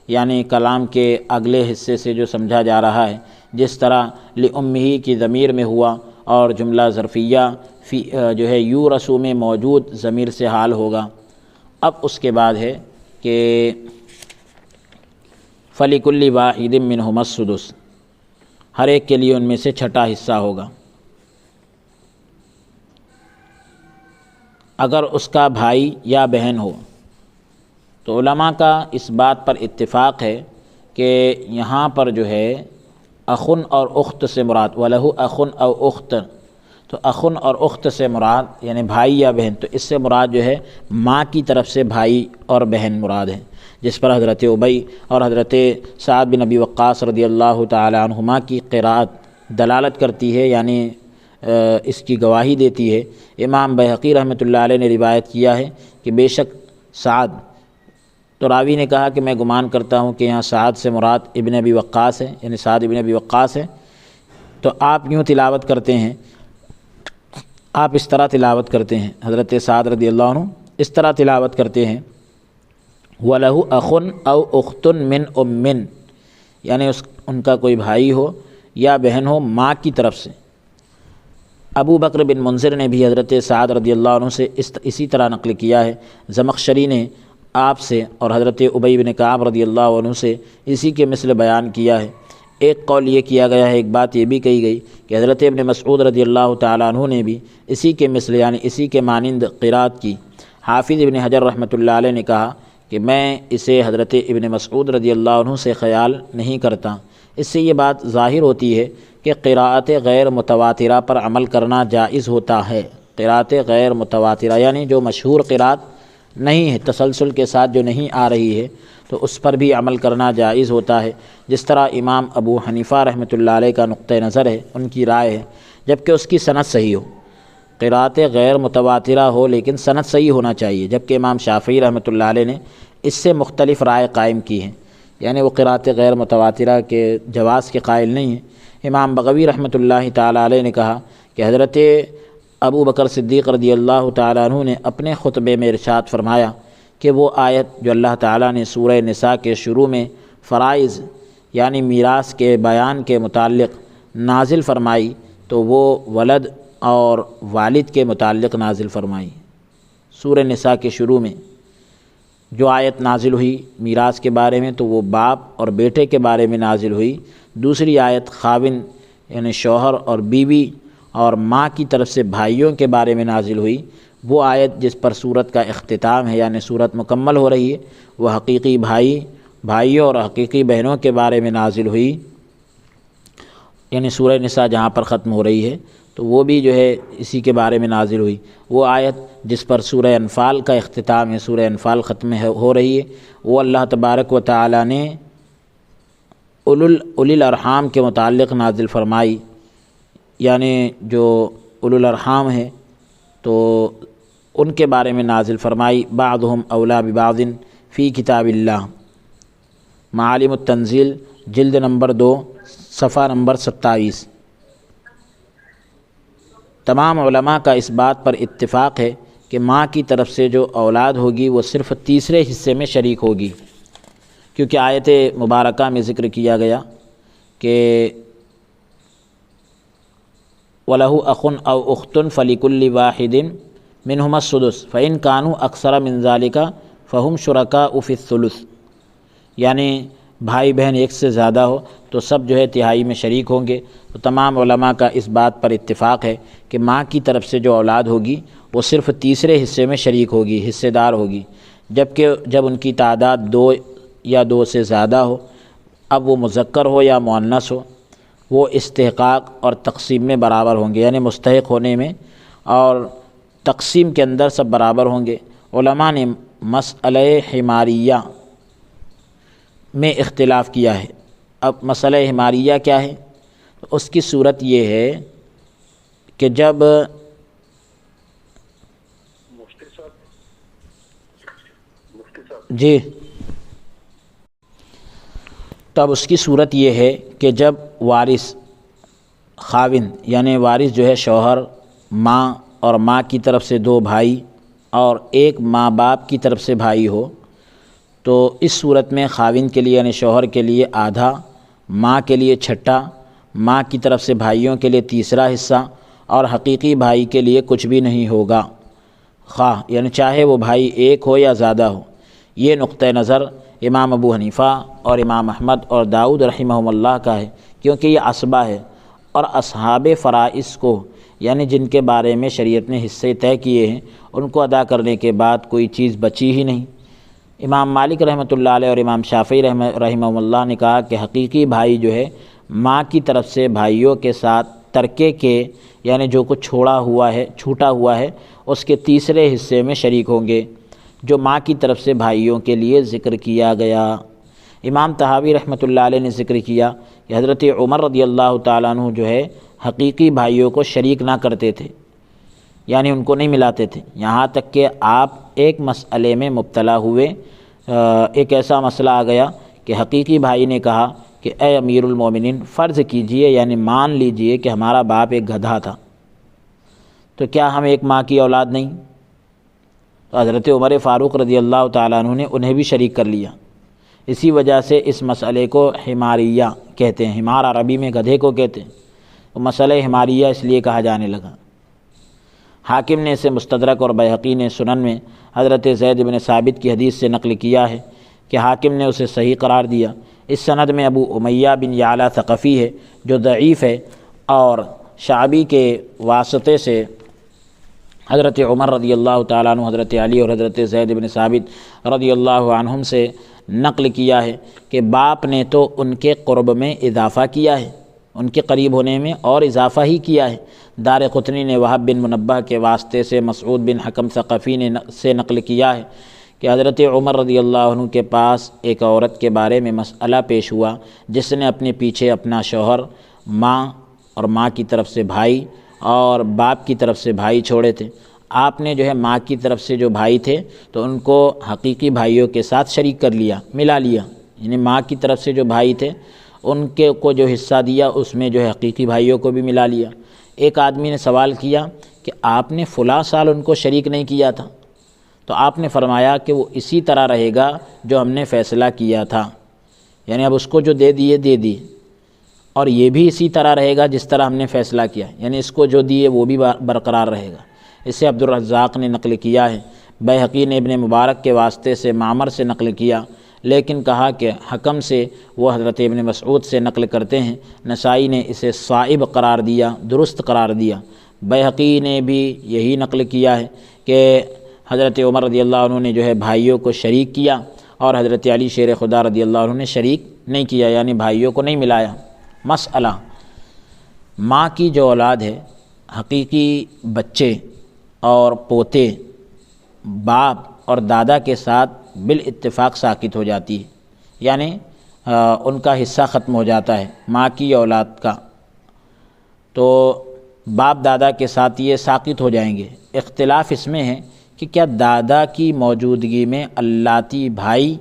یعنی کلام کے اگلے حصے سے جو سمجھا جا رہا ہے، جس طرح لأمہ کی ضمیر میں ہوا اور جملہ ظرفیہ فی جو ہے یورث میں موجود ضمیر سے حال ہوگا۔ اب اس کے بعد ہے کہ فَلِكُلِّ وَاحِدٍ مِّنْهُمَا السُّدُسُ، ہر ایک کے لیے ان میں سے چھٹا حصہ ہوگا۔ اگر اس کا بھائی یا بہن ہو تو علماء کا اس بات پر اتفاق ہے کہ یہاں پر جو ہے اخن اور اخت سے مراد، وَلَهُ اخن او اخت، تو اخن اور اخت سے مراد یعنی بھائی یا بہن، تو اس سے مراد جو ہے ماں کی طرف سے بھائی اور بہن مراد ہے، جس پر حضرت ابی اور حضرت سعد بن ابی وقاص رضی اللہ تعالی عنہما کی قراءت دلالت کرتی ہے، یعنی اس کی گواہی دیتی ہے۔ امام بہقی رحمۃ اللہ علیہ نے روایت کیا ہے کہ بے شک سعد، تو راوی نے کہا کہ میں گمان کرتا ہوں کہ یہاں سعد سے مراد ابن ابی وقاص ہے، یعنی سعد ابن ابی وقاص ہے، تو آپ یوں تلاوت کرتے ہیں، آپ اس طرح تلاوت کرتے ہیں، حضرت سعد رضی اللہ عنہ اس طرح تلاوت کرتے ہیں، وَلَهُ أَخٌ أَوْ أُخْتٌ مِّنْ أُمٍّ، یعنی ان کا کوئی بھائی ہو یا بہن ہو ماں کی طرف سے۔ ابو بکر بن منذر نے بھی حضرت سعد رضی اللہ عنہ سے اسی طرح نقل کیا ہے۔ زمخشری نے آپ سے اور حضرت ابی بن کعب رضی اللہ عنہ سے اسی کے مثل بیان کیا ہے۔ ایک قول یہ کیا گیا ہے، ایک بات یہ بھی کہی گئی کہ حضرت ابن مسعود رضی اللہ تعالیٰ عنہ نے بھی اسی کے مثل یعنی اسی کے مانند قرات کی۔ حافظ ابن حجر رحمۃ اللہ علیہ نے کہا کہ میں اسے حضرت ابن مسعود رضی اللہ عنہ سے خیال نہیں کرتا۔ اس سے یہ بات ظاہر ہوتی ہے کہ قراءت غیر متواترہ پر عمل کرنا جائز ہوتا ہے۔ قراءت غیر متواترہ یعنی جو مشہور قراءت نہیں ہے، تسلسل کے ساتھ جو نہیں آ رہی ہے، تو اس پر بھی عمل کرنا جائز ہوتا ہے، جس طرح امام ابو حنیفہ رحمۃ اللہ علیہ کا نقطہ نظر ہے، ان کی رائے ہے، جبکہ اس کی سند صحیح ہو۔ قراءت غیر متواترہ ہو لیکن سند صحیح ہونا چاہیے، جبکہ امام شافعی رحمۃ اللہ علیہ نے اس سے مختلف رائے قائم کی ہیں، یعنی وہ قراءت غیر متواترہ کے جواز کے قائل نہیں ہیں۔ امام بغوی رحمۃ اللہ تعالیٰ علیہ نے کہا کہ حضرت ابو بکر صدیق رضی اللہ تعالیٰ عنہ نے اپنے خطبے میں ارشاد فرمایا کہ وہ آیت جو اللہ تعالیٰ نے سورہ نساء کے شروع میں فرائض یعنی میراث کے بیان کے متعلق نازل فرمائی، تو وہ ولد اور والد کے متعلق نازل فرمائی۔ سورہ نساء کے شروع میں جو آیت نازل ہوئی میراث کے بارے میں تو وہ باپ اور بیٹے کے بارے میں نازل ہوئی۔ دوسری آیت خاوند یعنی شوہر اور بیوی اور ماں کی طرف سے بھائیوں کے بارے میں نازل ہوئی، وہ آیت جس پر سورت کا اختتام ہے یعنی سورت مکمل ہو رہی ہے، وہ حقیقی بھائیوں اور حقیقی بہنوں کے بارے میں نازل ہوئی، یعنی سورہ نساء جہاں پر ختم ہو رہی ہے تو وہ بھی جو ہے اسی کے بارے میں نازل ہوئی۔ وہ آیت جس پر سورہ انفال کا اختتام ہے، سورہ انفال ختم ہو رہی ہے، وہ اللہ تبارک و تعالی نے اولی الارحام کے متعلق نازل فرمائی، یعنی جو اولی الارحام ہے تو ان کے بارے میں نازل فرمائی، بعضهم اولا ببعض فی کتاب اللہ، معالم التنزیل جلد نمبر 2 صفحہ نمبر 27۔ تمام علماء کا اس بات پر اتفاق ہے کہ ماں کی طرف سے جو اولاد ہوگی وہ صرف تیسرے حصے میں شریک ہوگی، کیونکہ آیت مبارکہ میں ذکر کیا گیا کہ وَلَهُ أَخٌ أَوْ أُخْتٌ فَلِكُلِّ وَاحِدٍ مِّنْهُمَا السُّدُسُ فَإِنْ كَانُوا أَكْثَرَ مِنْ ذَلِكَ فَهُمْ شُرَكَاءُ فِي الثُّلُثِ، یعنی بھائی بہن ایک سے زیادہ ہو تو سب جو ہے تہائی میں شریک ہوں گے۔ تو تمام علماء کا اس بات پر اتفاق ہے کہ ماں کی طرف سے جو اولاد ہوگی وہ صرف تیسرے حصے میں شریک ہوگی، حصے دار ہوگی، جبکہ جب ان کی تعداد 2 یا 2 سے زیادہ ہو، اب وہ مذکر ہو یا مؤنث ہو، وہ استحقاق اور تقسیم میں برابر ہوں گے، یعنی مستحق ہونے میں اور تقسیم کے اندر سب برابر ہوں گے۔ علماء نے مسئلہ حماریہ میں اختلاف کیا ہے۔ اب مسئلہ حماریہ کیا ہے؟ اس کی صورت یہ ہے کہ جب جی تب اس کی صورت یہ ہے کہ جب وارث خاوند یعنی وارث جو ہے شوہر، ماں اور ماں کی طرف سے 2 بھائی اور ایک ماں باپ کی طرف سے بھائی ہو، تو اس صورت میں خاوند کے لیے یعنی شوہر کے لیے آدھا، ماں کے لیے چھٹا، ماں کی طرف سے بھائیوں کے لیے تیسرا حصہ اور حقیقی بھائی کے لیے کچھ بھی نہیں ہوگا، خواہ یعنی چاہے وہ بھائی ایک ہو یا زیادہ ہو۔ یہ نقطہ نظر امام ابو حنیفہ اور امام احمد اور داؤد رحمہم اللہ کا ہے، کیونکہ یہ عصبہ ہے اور اصحاب فرائض کو یعنی جن کے بارے میں شریعت نے حصے طے کیے ہیں ان کو ادا کرنے کے بعد کوئی چیز بچی ہی نہیں۔ امام مالک رحمۃ اللہ علیہ اور امام شافعی رحمہ اللہ نے کہا کہ حقیقی بھائی جو ہے ماں کی طرف سے بھائیوں کے ساتھ ترکے کے یعنی جو کچھ چھوٹا ہوا ہے اس کے تیسرے حصے میں شریک ہوں گے جو ماں کی طرف سے بھائیوں کے لیے ذکر کیا گیا۔ امام طحاوی رحمۃ اللہ علیہ نے ذکر کیا کہ حضرت عمر رضی اللہ تعالیٰ عنہ جو ہے حقیقی بھائیوں کو شریک نہ کرتے تھے، یعنی ان کو نہیں ملاتے تھے، یہاں تک کہ آپ ایک مسئلے میں مبتلا ہوئے، ایک ایسا مسئلہ آ گیا کہ حقیقی بھائی نے کہا کہ اے امیر المومنین فرض کیجئے یعنی مان لیجئے کہ ہمارا باپ ایک گدھا تھا، تو کیا ہم ایک ماں کی اولاد نہیں؟ تو حضرت عمر فاروق رضی اللہ تعالیٰ عنہ نے انہیں بھی شریک کر لیا۔ اسی وجہ سے اس مسئلے کو حماریہ کہتے ہیں، حمار عربی میں گدھے کو کہتے ہیں، تو مسئلہ حماریہ اس لیے کہا جانے لگا۔ حاکم نے اسے مستدرک اور بیہقی نے سنن میں حضرت زید بن ثابت کی حدیث سے نقل کیا ہے کہ حاکم نے اسے صحیح قرار دیا۔ اس سند میں ابو امیہ بن یعلا ثقفی ہے جو ضعیف ہے، اور شعبی کے واسطے سے حضرت عمر رضی اللہ تعالیٰ عنہ، حضرت علی اور حضرت زید بن ثابت رضی اللہ عنہم سے نقل کیا ہے کہ باپ نے تو ان کے قرب میں اضافہ کیا ہے، ان کے قریب ہونے میں اور اضافہ ہی کیا ہے۔ دارقطنی نے وہب بن منبہ کے واسطے سے مسعود بن حکم ثقفی نے سے نقل کیا ہے کہ حضرت عمر رضی اللہ عنہ کے پاس ایک عورت کے بارے میں مسئلہ پیش ہوا جس نے اپنے پیچھے اپنا شوہر، ماں اور ماں کی طرف سے بھائی اور باپ کی طرف سے بھائی چھوڑے تھے۔ آپ نے جو ہے ماں کی طرف سے جو بھائی تھے تو ان کو حقیقی بھائیوں کے ساتھ شریک کر لیا، ملا لیا، یعنی ماں کی طرف سے جو بھائی تھے ان کے کو جو حصہ دیا اس میں جو ہے حقیقی بھائیوں کو بھی ملا لیا۔ ایک آدمی نے سوال کیا کہ آپ نے فلاں سال ان کو شریک نہیں کیا تھا، تو آپ نے فرمایا کہ وہ اسی طرح رہے گا جو ہم نے فیصلہ کیا تھا، یعنی اب اس کو جو دے دیے اور یہ بھی اسی طرح رہے گا جس طرح ہم نے فیصلہ کیا، یعنی اس کو جو دیے وہ بھی برقرار رہے گا۔ اسے عبدالرزاق نے نقل کیا ہے، بیہقی نے ابن مبارک کے واسطے سے معمر سے نقل کیا، لیکن کہا کہ حکم سے وہ حضرت ابن مسعود سے نقل کرتے ہیں، نسائی نے اسے صائب قرار دیا، درست قرار دیا۔ بیہقی نے بھی یہی نقل کیا ہے کہ حضرت عمر رضی اللہ عنہ نے جو ہے بھائیوں کو شریک کیا، اور حضرت علی شیر خدا رضی اللہ عنہ نے شریک نہیں کیا، یعنی بھائیوں کو نہیں ملایا۔ مسئلہ، ماں کی جو اولاد ہے، حقیقی بچے اور پوتے باپ اور دادا کے ساتھ بالاتفاق ساقط ہو جاتی ہے، یعنی ان کا حصہ ختم ہو جاتا ہے ماں کی اولاد کا، تو باپ دادا کے ساتھ یہ ساقط ہو جائیں گے۔ اختلاف اس میں ہے کہ کیا دادا کی موجودگی میں اللاتی بھائی،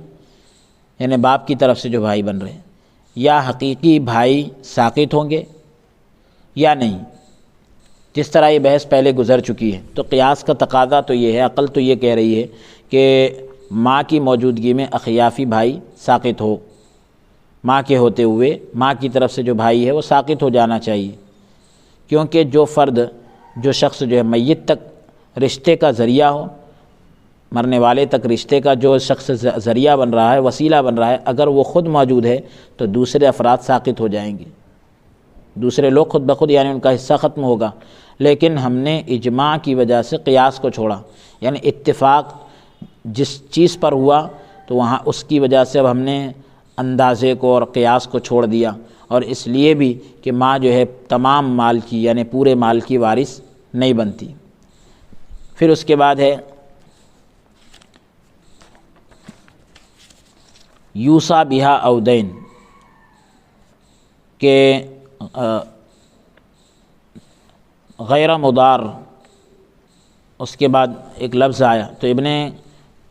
یعنی باپ کی طرف سے جو بھائی بن رہے ہیں، یا حقیقی بھائی ساقط ہوں گے یا نہیں۔ جس طرح یہ بحث پہلے گزر چکی ہے، تو قیاس کا تقاضا تو یہ ہے، عقل تو یہ کہہ رہی ہے کہ ماں کی موجودگی میں اخیافی بھائی ساقط ہو، ماں کے ہوتے ہوئے ماں کی طرف سے جو بھائی ہے وہ ساقط ہو جانا چاہیے، کیونکہ جو فرد، جو شخص جو ہے میت تک رشتے کا ذریعہ ہو، مرنے والے تک رشتے کا جو شخص ذریعہ بن رہا ہے، وسیلہ بن رہا ہے، اگر وہ خود موجود ہے تو دوسرے افراد ساقط ہو جائیں گے، دوسرے لوگ خود بخود یعنی ان کا حصہ ختم ہوگا۔ لیکن ہم نے اجماع کی وجہ سے قیاس کو چھوڑا، یعنی اتفاق جس چیز پر ہوا تو وہاں اس کی وجہ سے اب ہم نے اندازے کو اور قیاس کو چھوڑ دیا، اور اس لیے بھی کہ ماں جو ہے تمام مال کی یعنی پورے مال کی وارث نہیں بنتی۔ پھر اس کے بعد ہے یوصا بہا او دین، کہ غیر مضار، اس کے بعد ایک لفظ آیا تو ابن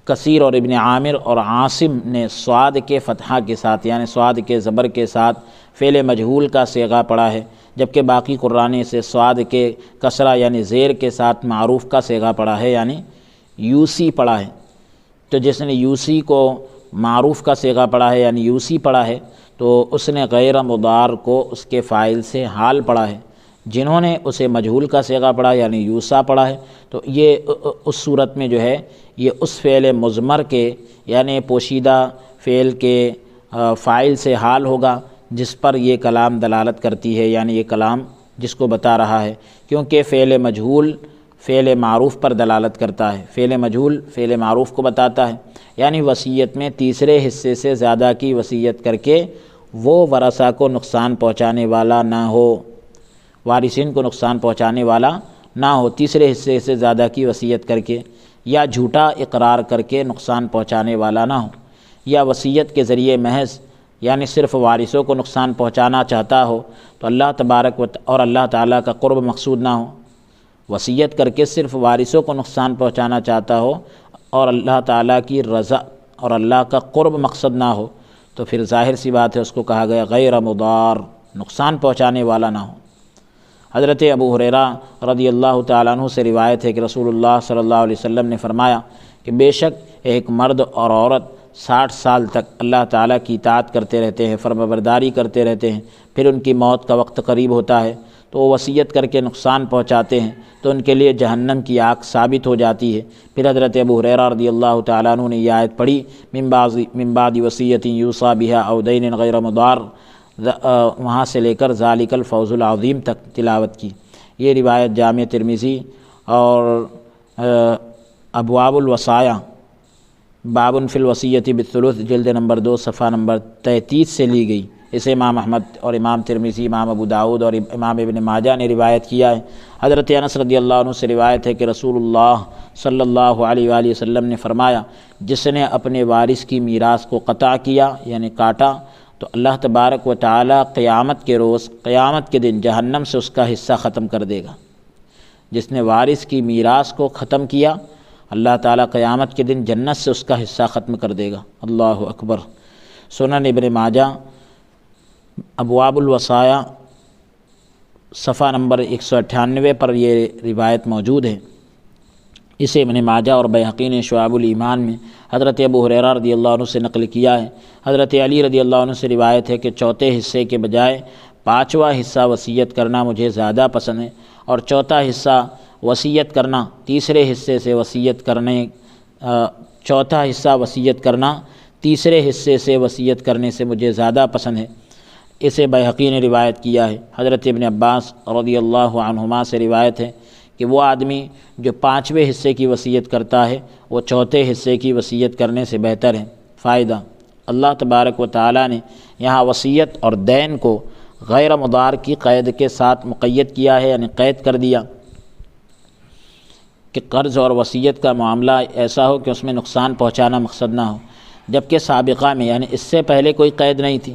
کثیر اور ابن عامر اور عاصم نے صاد کے فتحہ کے ساتھ یعنی صاد کے زبر کے ساتھ فعل مجہول کا صیغہ پڑھا ہے، جبکہ باقی قراء سے صاد کے کسرہ یعنی زیر کے ساتھ معروف کا صیغہ پڑھا ہے، یعنی یوسی پڑھا ہے۔ تو جس نے یوسی کو معروف کا صیغہ پڑھا ہے یعنی یوسی پڑھا ہے، تو اس نے غیر مضار کو اس کے فاعل سے حال پڑھا ہے۔ جنہوں نے اسے مجہول کا صیغہ پڑھا یعنی یوسا پڑھا ہے، تو یہ اس صورت میں جو ہے یہ اس فعل مضمر کے یعنی پوشیدہ فعل کے فاعل سے حال ہوگا جس پر یہ کلام دلالت کرتی ہے، یعنی یہ کلام جس کو بتا رہا ہے، کیونکہ فعل مجہول فعل معروف پر دلالت کرتا ہے، فعل مجہول فعل معروف کو بتاتا ہے، یعنی وصیت میں تیسرے حصے سے زیادہ کی وصیت کر کے وہ ورثہ کو نقصان پہنچانے والا نہ ہو، وارثین کو نقصان پہنچانے والا نہ ہو، تیسرے حصے سے زیادہ کی وصیت کر کے، یا جھوٹا اقرار کر کے نقصان پہنچانے والا نہ ہو، یا وصیت کے ذریعے محض یعنی صرف وارثوں کو نقصان پہنچانا چاہتا ہو تو اللہ تبارک اور اللہ تعالیٰ کا قرب مقصود نہ ہو، وصیت کر کے صرف وارثوں کو نقصان پہنچانا چاہتا ہو اور اللہ تعالیٰ کی رضا اور اللہ کا قرب مقصد نہ ہو، تو پھر ظاہر سی بات ہے اس کو کہا گیا غیر مضار، نقصان پہنچانے والا نہ ہو۔ حضرت ابو ہریرہ رضی اللہ تعالیٰ عنہ سے روایت ہے کہ رسول اللہ صلی اللہ علیہ وسلم نے فرمایا کہ بے شک ایک مرد اور عورت 60 سال تک اللہ تعالیٰ کی اطاعت کرتے رہتے ہیں، فرمانبرداری کرتے رہتے ہیں، پھر ان کی موت کا وقت قریب ہوتا ہے تو وہ وصیت کر کے نقصان پہنچاتے ہیں تو ان کے لیے جہنم کی آگ ثابت ہو جاتی ہے۔ پھر حضرت ابو ہریرہ رضی اللہ تعالیٰ عنہ نے یہ آیت پڑھی من بعد وصیۃ یوصی بہا او دین غیر مضار، وہاں سے لے کر ذالک الفوز العظیم تک تلاوت کی۔ یہ روایت جامع ترمذی اور ابواب الوصایا باب فی الوصیۃ بالثلث جلد نمبر 2 صفحہ نمبر 33 سے لی گئی۔ اسے امام احمد اور امام ترمذی، امام ابو داؤد اور امام ابن ماجہ نے روایت کیا ہے۔ حضرت انس رضی اللہ عنہ سے روایت ہے کہ رسول اللہ صلی اللہ علیہ وآلہ وسلم نے فرمایا جس نے اپنے وارث کی میراث کو قطع کیا یعنی کاٹا تو اللہ تبارک و تعالی قیامت کے روز، قیامت کے دن جہنم سے اس کا حصہ ختم کر دے گا۔ جس نے وارث کی میراث کو ختم کیا اللہ تعالیٰ قیامت کے دن جنت سے اس کا حصہ ختم کر دے گا۔ اللہ اکبر۔ سنن ابن ماجہ ابواب الوصایا صفحہ نمبر 198 پر یہ روایت موجود ہے۔ اسے ابن ماجہ اور بیہقی نے شعب الایمان میں حضرت ابو ہریرہ رضی اللہ عنہ سے نقل کیا ہے۔ حضرت علی رضی اللہ عنہ سے روایت ہے کہ چوتھے حصے کے بجائے 5واں حصہ وصیت کرنا مجھے زیادہ پسند ہے، اور چوتھا حصہ وصیت کرنا تیسرے حصے سے وصیت کرنے چوتھا حصہ وصیت کرنا تیسرے حصے سے وصیت کرنے سے مجھے زیادہ پسند ہے۔ اسے بیہقی نے روایت کیا ہے۔ حضرت ابن عباس رضی اللہ عنہما سے روایت ہے کہ وہ آدمی جو 5ویں حصے کی وصیت کرتا ہے وہ چوتھے حصے کی وصیت کرنے سے بہتر ہے۔ فائدہ: اللہ تبارک و تعالیٰ نے یہاں وصیت اور دین کو غیر مضار کی قید کے ساتھ مقید کیا ہے، یعنی قید کر دیا کہ قرض اور وصیت کا معاملہ ایسا ہو کہ اس میں نقصان پہنچانا مقصد نہ ہو، جبکہ سابقہ میں یعنی اس سے پہلے کوئی قید نہیں تھی۔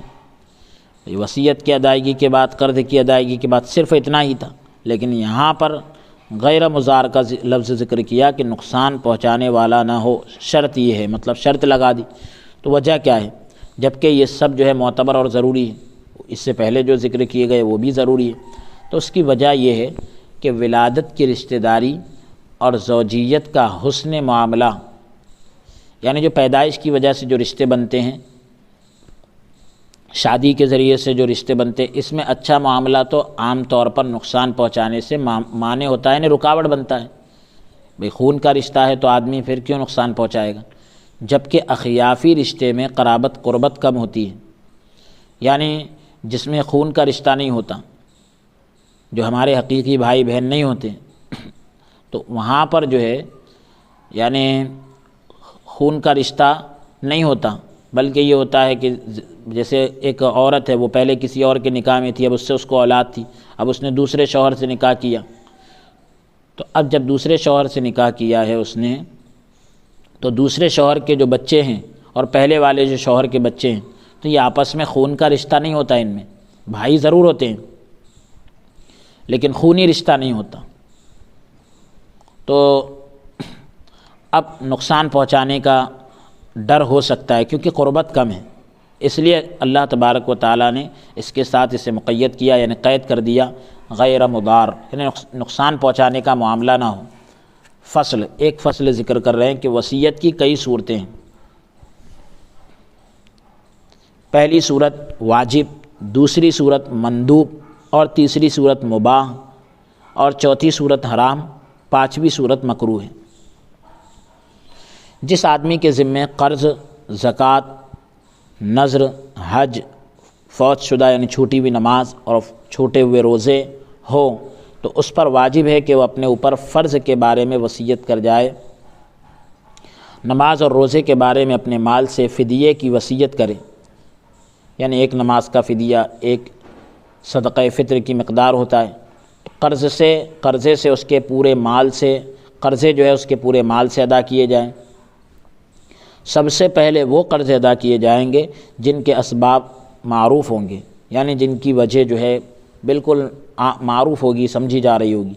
وصیت کی ادائیگی کے بعد، قرض کی ادائیگی کے بعد صرف اتنا ہی تھا، لیکن یہاں پر غیر مضار کا لفظ ذکر کیا کہ نقصان پہنچانے والا نہ ہو، شرط یہ ہے، مطلب شرط لگا دی۔ تو وجہ کیا ہے؟ جبکہ یہ سب جو ہے معتبر اور ضروری ہے، اس سے پہلے جو ذکر کیے گئے وہ بھی ضروری ہے۔ تو اس کی وجہ یہ ہے کہ ولادت کی رشتہ داری اور زوجیت کا حسن معاملہ، یعنی جو پیدائش کی وجہ سے جو رشتے بنتے ہیں، شادی کے ذریعے سے جو رشتے بنتے ہیں، اس میں اچھا معاملہ تو عام طور پر نقصان پہنچانے سے مانع ہوتا ہے، یعنی رکاوٹ بنتا ہے۔ بھئی خون کا رشتہ ہے تو آدمی پھر کیوں نقصان پہنچائے گا؟ جبکہ اخیافی رشتے میں قرابت قربت کم ہوتی ہے، یعنی جس میں خون کا رشتہ نہیں ہوتا، جو ہمارے حقیقی بھائی بہن نہیں ہوتے، تو وہاں پر جو ہے یعنی خون کا رشتہ نہیں ہوتا، بلکہ یہ ہوتا ہے کہ جیسے ایک عورت ہے، وہ پہلے کسی اور کے نکاح میں تھی، اب اس سے اس کو اولاد تھی، اب اس نے دوسرے شوہر سے نکاح کیا، تو اب جب دوسرے شوہر سے نکاح کیا ہے اس نے، تو دوسرے شوہر کے جو بچے ہیں اور پہلے والے جو شوہر کے بچے ہیں، تو یہ آپس میں خون کا رشتہ نہیں ہوتا، ان میں بھائی ضرور ہوتے ہیں لیکن خونی رشتہ نہیں ہوتا۔ تو اب نقصان پہنچانے کا ڈر ہو سکتا ہے کیونکہ قربت کم ہے، اس لیے اللہ تبارک و تعالیٰ نے اس کے ساتھ اسے مقید کیا، یعنی قید کر دیا غیر مضار، یعنی نقصان پہنچانے کا معاملہ نہ ہو۔ فصل، ایک فصل ذکر کر رہے ہیں کہ وصیت کی کئی صورتیں ہیں۔ پہلی صورت واجب، دوسری صورت مندوب، اور تیسری صورت مباح، اور چوتھی صورت حرام، پانچویں صورت مکروہ ہے۔ جس آدمی کے ذمے قرض، زکوٰۃ، نذر، حج، فوت شدہ یعنی چھوٹی ہوئی نماز اور چھوٹے ہوئے روزے ہو، تو اس پر واجب ہے کہ وہ اپنے اوپر فرض کے بارے میں وصیت کر جائے، نماز اور روزے کے بارے میں اپنے مال سے فدیے کی وصیت کرے، یعنی ایک نماز کا فدیہ ایک صدقہ فطر کی مقدار ہوتا ہے۔ قرضے سے اس کے پورے مال سے، قرضے جو ہے اس کے پورے مال سے ادا کیے جائیں۔ سب سے پہلے وہ قرضے ادا کیے جائیں گے جن کے اسباب معروف ہوں گے، یعنی جن کی وجہ جو ہے بالکل معروف ہوگی، سمجھی جا رہی ہوگی۔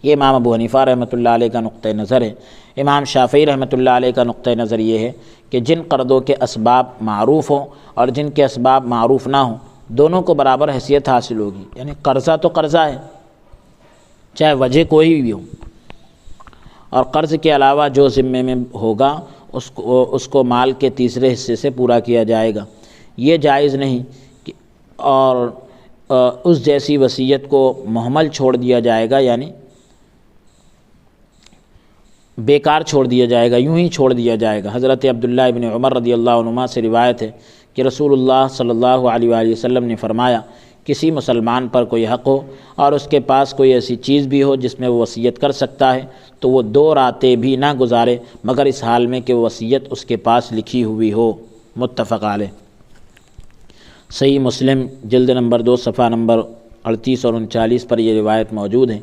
یہ امام ابو حنیفہ رحمۃ اللہ علیہ کا نقطہ نظر ہے۔ امام شافعی رحمۃ اللہ علیہ کا نقطہ نظر یہ ہے کہ جن قرضوں کے اسباب معروف ہوں اور جن کے اسباب معروف نہ ہوں، دونوں کو برابر حیثیت حاصل ہوگی، یعنی قرضہ تو قرضہ ہے چاہے وجہ کوئی بھی ہو، اور قرض کے علاوہ جو ذمے میں ہوگا اس کو مال کے تیسرے حصے سے پورا کیا جائے گا۔ یہ جائز نہیں کہ اور اس جیسی وصیت کو مہمل چھوڑ دیا جائے گا، یعنی بیکار چھوڑ دیا جائے گا، یوں ہی چھوڑ دیا جائے گا۔ حضرت عبداللہ ابن عمر رضی اللہ عنہما سے روایت ہے کہ رسول اللہ صلی اللہ علیہ وآلہ وسلم نے فرمایا، کسی مسلمان پر کوئی حق ہو اور اس کے پاس کوئی ایسی چیز بھی ہو جس میں وہ وصیت کر سکتا ہے، تو وہ 2 راتیں بھی نہ گزارے مگر اس حال میں کہ وہ وصیت اس کے پاس لکھی ہوئی ہو۔ متفق علیہ۔ صحیح مسلم جلد نمبر 2 صفحہ نمبر 38 اور 39 پر یہ روایت موجود ہے۔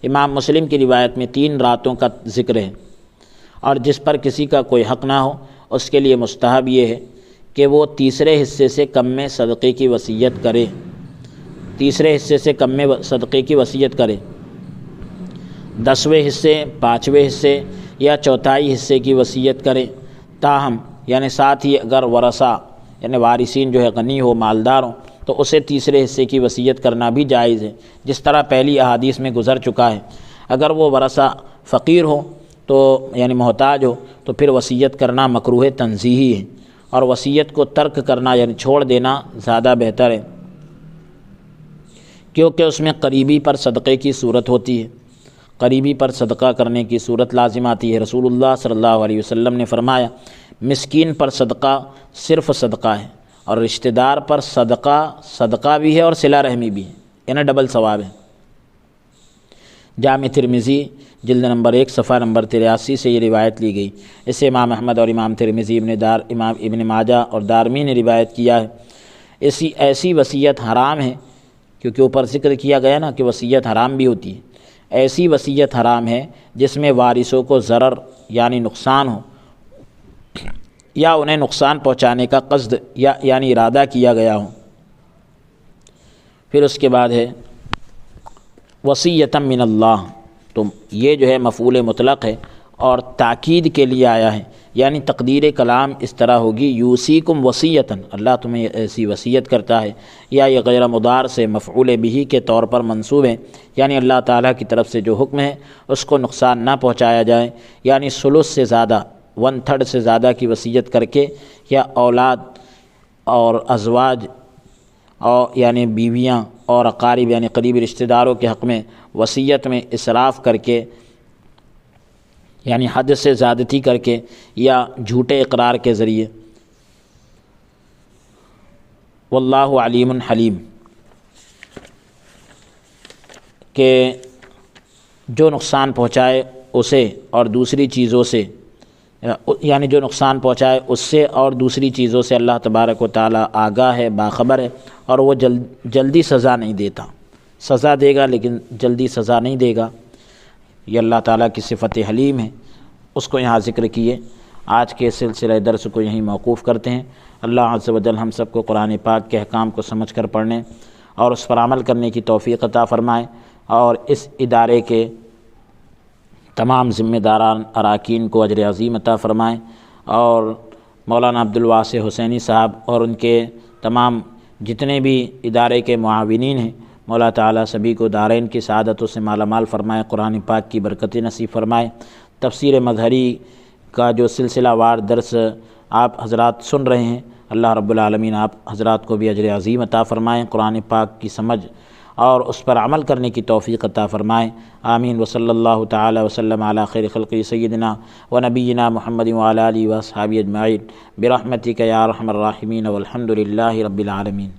امام مسلم کی روایت میں 3 راتوں کا ذکر ہے، اور جس پر کسی کا کوئی حق نہ ہو اس کے لیے مستحب یہ ہے کہ وہ تیسرے حصے سے کم میں صدقے کی وصیت کرے، تیسرے حصے سے کم میں صدقے کی وصیت کرے، 10ویں حصے، 5ویں حصے یا چوتھائی حصے کی وصیت کرے۔ تاہم یعنی ساتھ ہی اگر ورثہ یعنی وارثین جو ہے غنی ہو، مالدار ہوں، تو اسے تیسرے حصے کی وصیت کرنا بھی جائز ہے، جس طرح پہلی احادیث میں گزر چکا ہے۔ اگر وہ ورثہ فقیر ہو تو یعنی محتاج ہو تو پھر وصیت کرنا مکروہ تنزیہی ہے، اور وصیت کو ترک کرنا یعنی چھوڑ دینا زیادہ بہتر ہے، کیونکہ اس میں قریبی پر صدقے کی صورت ہوتی ہے۔ قریبی پر صدقہ کرنے کی صورت لازم آتی ہے۔ رسول اللہ صلی اللہ علیہ وسلم نے فرمایا مسکین پر صدقہ صرف صدقہ ہے، اور رشتہ دار پر صدقہ بھی ہے اور صلہ رحمی بھی ہے، یعنی ڈبل ثواب ہے۔ جامع ترمذی جلد نمبر 1 صفحہ نمبر 83 سے یہ روایت لی گئی۔ اسے امام احمد اور امام ترمذی امام ابن ماجہ اور دارمی نے روایت کیا ہے۔ ایسی وصیت حرام ہے، کیونکہ اوپر ذکر کیا گیا نا کہ وصیت حرام بھی ہوتی ہے۔ ایسی وصیت حرام ہے جس میں وارثوں کو ضرر یعنی نقصان ہو، یا انہیں نقصان پہنچانے کا قصد یعنی ارادہ کیا گیا ہو۔ پھر اس کے بعد ہے وصیۃ من اللہ، تو یہ جو ہے مفعول مطلق ہے اور تاکید کے لیے آیا ہے، یعنی تقدیر کلام اس طرح ہوگی یوصیکم وصیۃً، اللہ تمہیں ایسی وصیت کرتا ہے، یا یہ غیر مضار سے مفعول بہ کے طور پر منصوب ہے، یعنی اللہ تعالیٰ کی طرف سے جو حکم ہے اس کو نقصان نہ پہنچایا جائے، یعنی ثلث سے زیادہ 1/3 سے زیادہ کی وصیت کر کے، یا اولاد اور ازواج اور یعنی بیویاں اور اقارب یعنی قریبی رشتہ داروں کے حق میں وصیت میں اسراف کر کے، یعنی حد سے زیادتی کر کے، یا جھوٹے اقرار کے ذریعے۔ واللہ علیم حلیم، کہ جو نقصان پہنچائے اسے اور دوسری چیزوں سے، یعنی جو نقصان پہنچائے اس سے اور دوسری چیزوں سے اللہ تبارک و تعالیٰ آگاہ ہے، باخبر ہے، اور وہ جلدی سزا نہیں دیتا، سزا دے گا لیکن جلدی سزا نہیں دے گا۔ یہ اللہ تعالیٰ کی صفت حلیم ہے، اس کو یہاں ذکر کیے۔ آج کے سلسلہ درس کو یہیں موقوف کرتے ہیں۔ اللہ عز و جل ہم سب کو قرآن پاک کے احکام کو سمجھ کر پڑھنے اور اس پر عمل کرنے کی توفیق عطا فرمائے، اور اس ادارے کے تمام ذمہ داران اراکین کو اجر عظیم عطا فرمائیں، اور مولانا عبدالواسع حسینی صاحب اور ان کے تمام جتنے بھی ادارے کے معاونین ہیں، مولا تعالیٰ سبھی کو دارین کی سعادتوں سے مالا مال فرمائے، قرآن پاک کی برکت نصیب فرمائے۔ تفسیر مظہری کا جو سلسلہ وار درس آپ حضرات سن رہے ہیں، اللہ رب العالمین آپ حضرات کو بھی اجر عظیم عطا فرمائیں، قرآن پاک کی سمجھ اور اس پر عمل کرنے کی توفیق عطا فرمائیں، آمین۔ وصلی اللہ تعالی وسلم علی خیر خلقہ سیدنا و نبینا محمد وعلی آلہ واصحابہ اجمعین برحمتک یا ارحم الراحمین والحمد للہ رب العالمین۔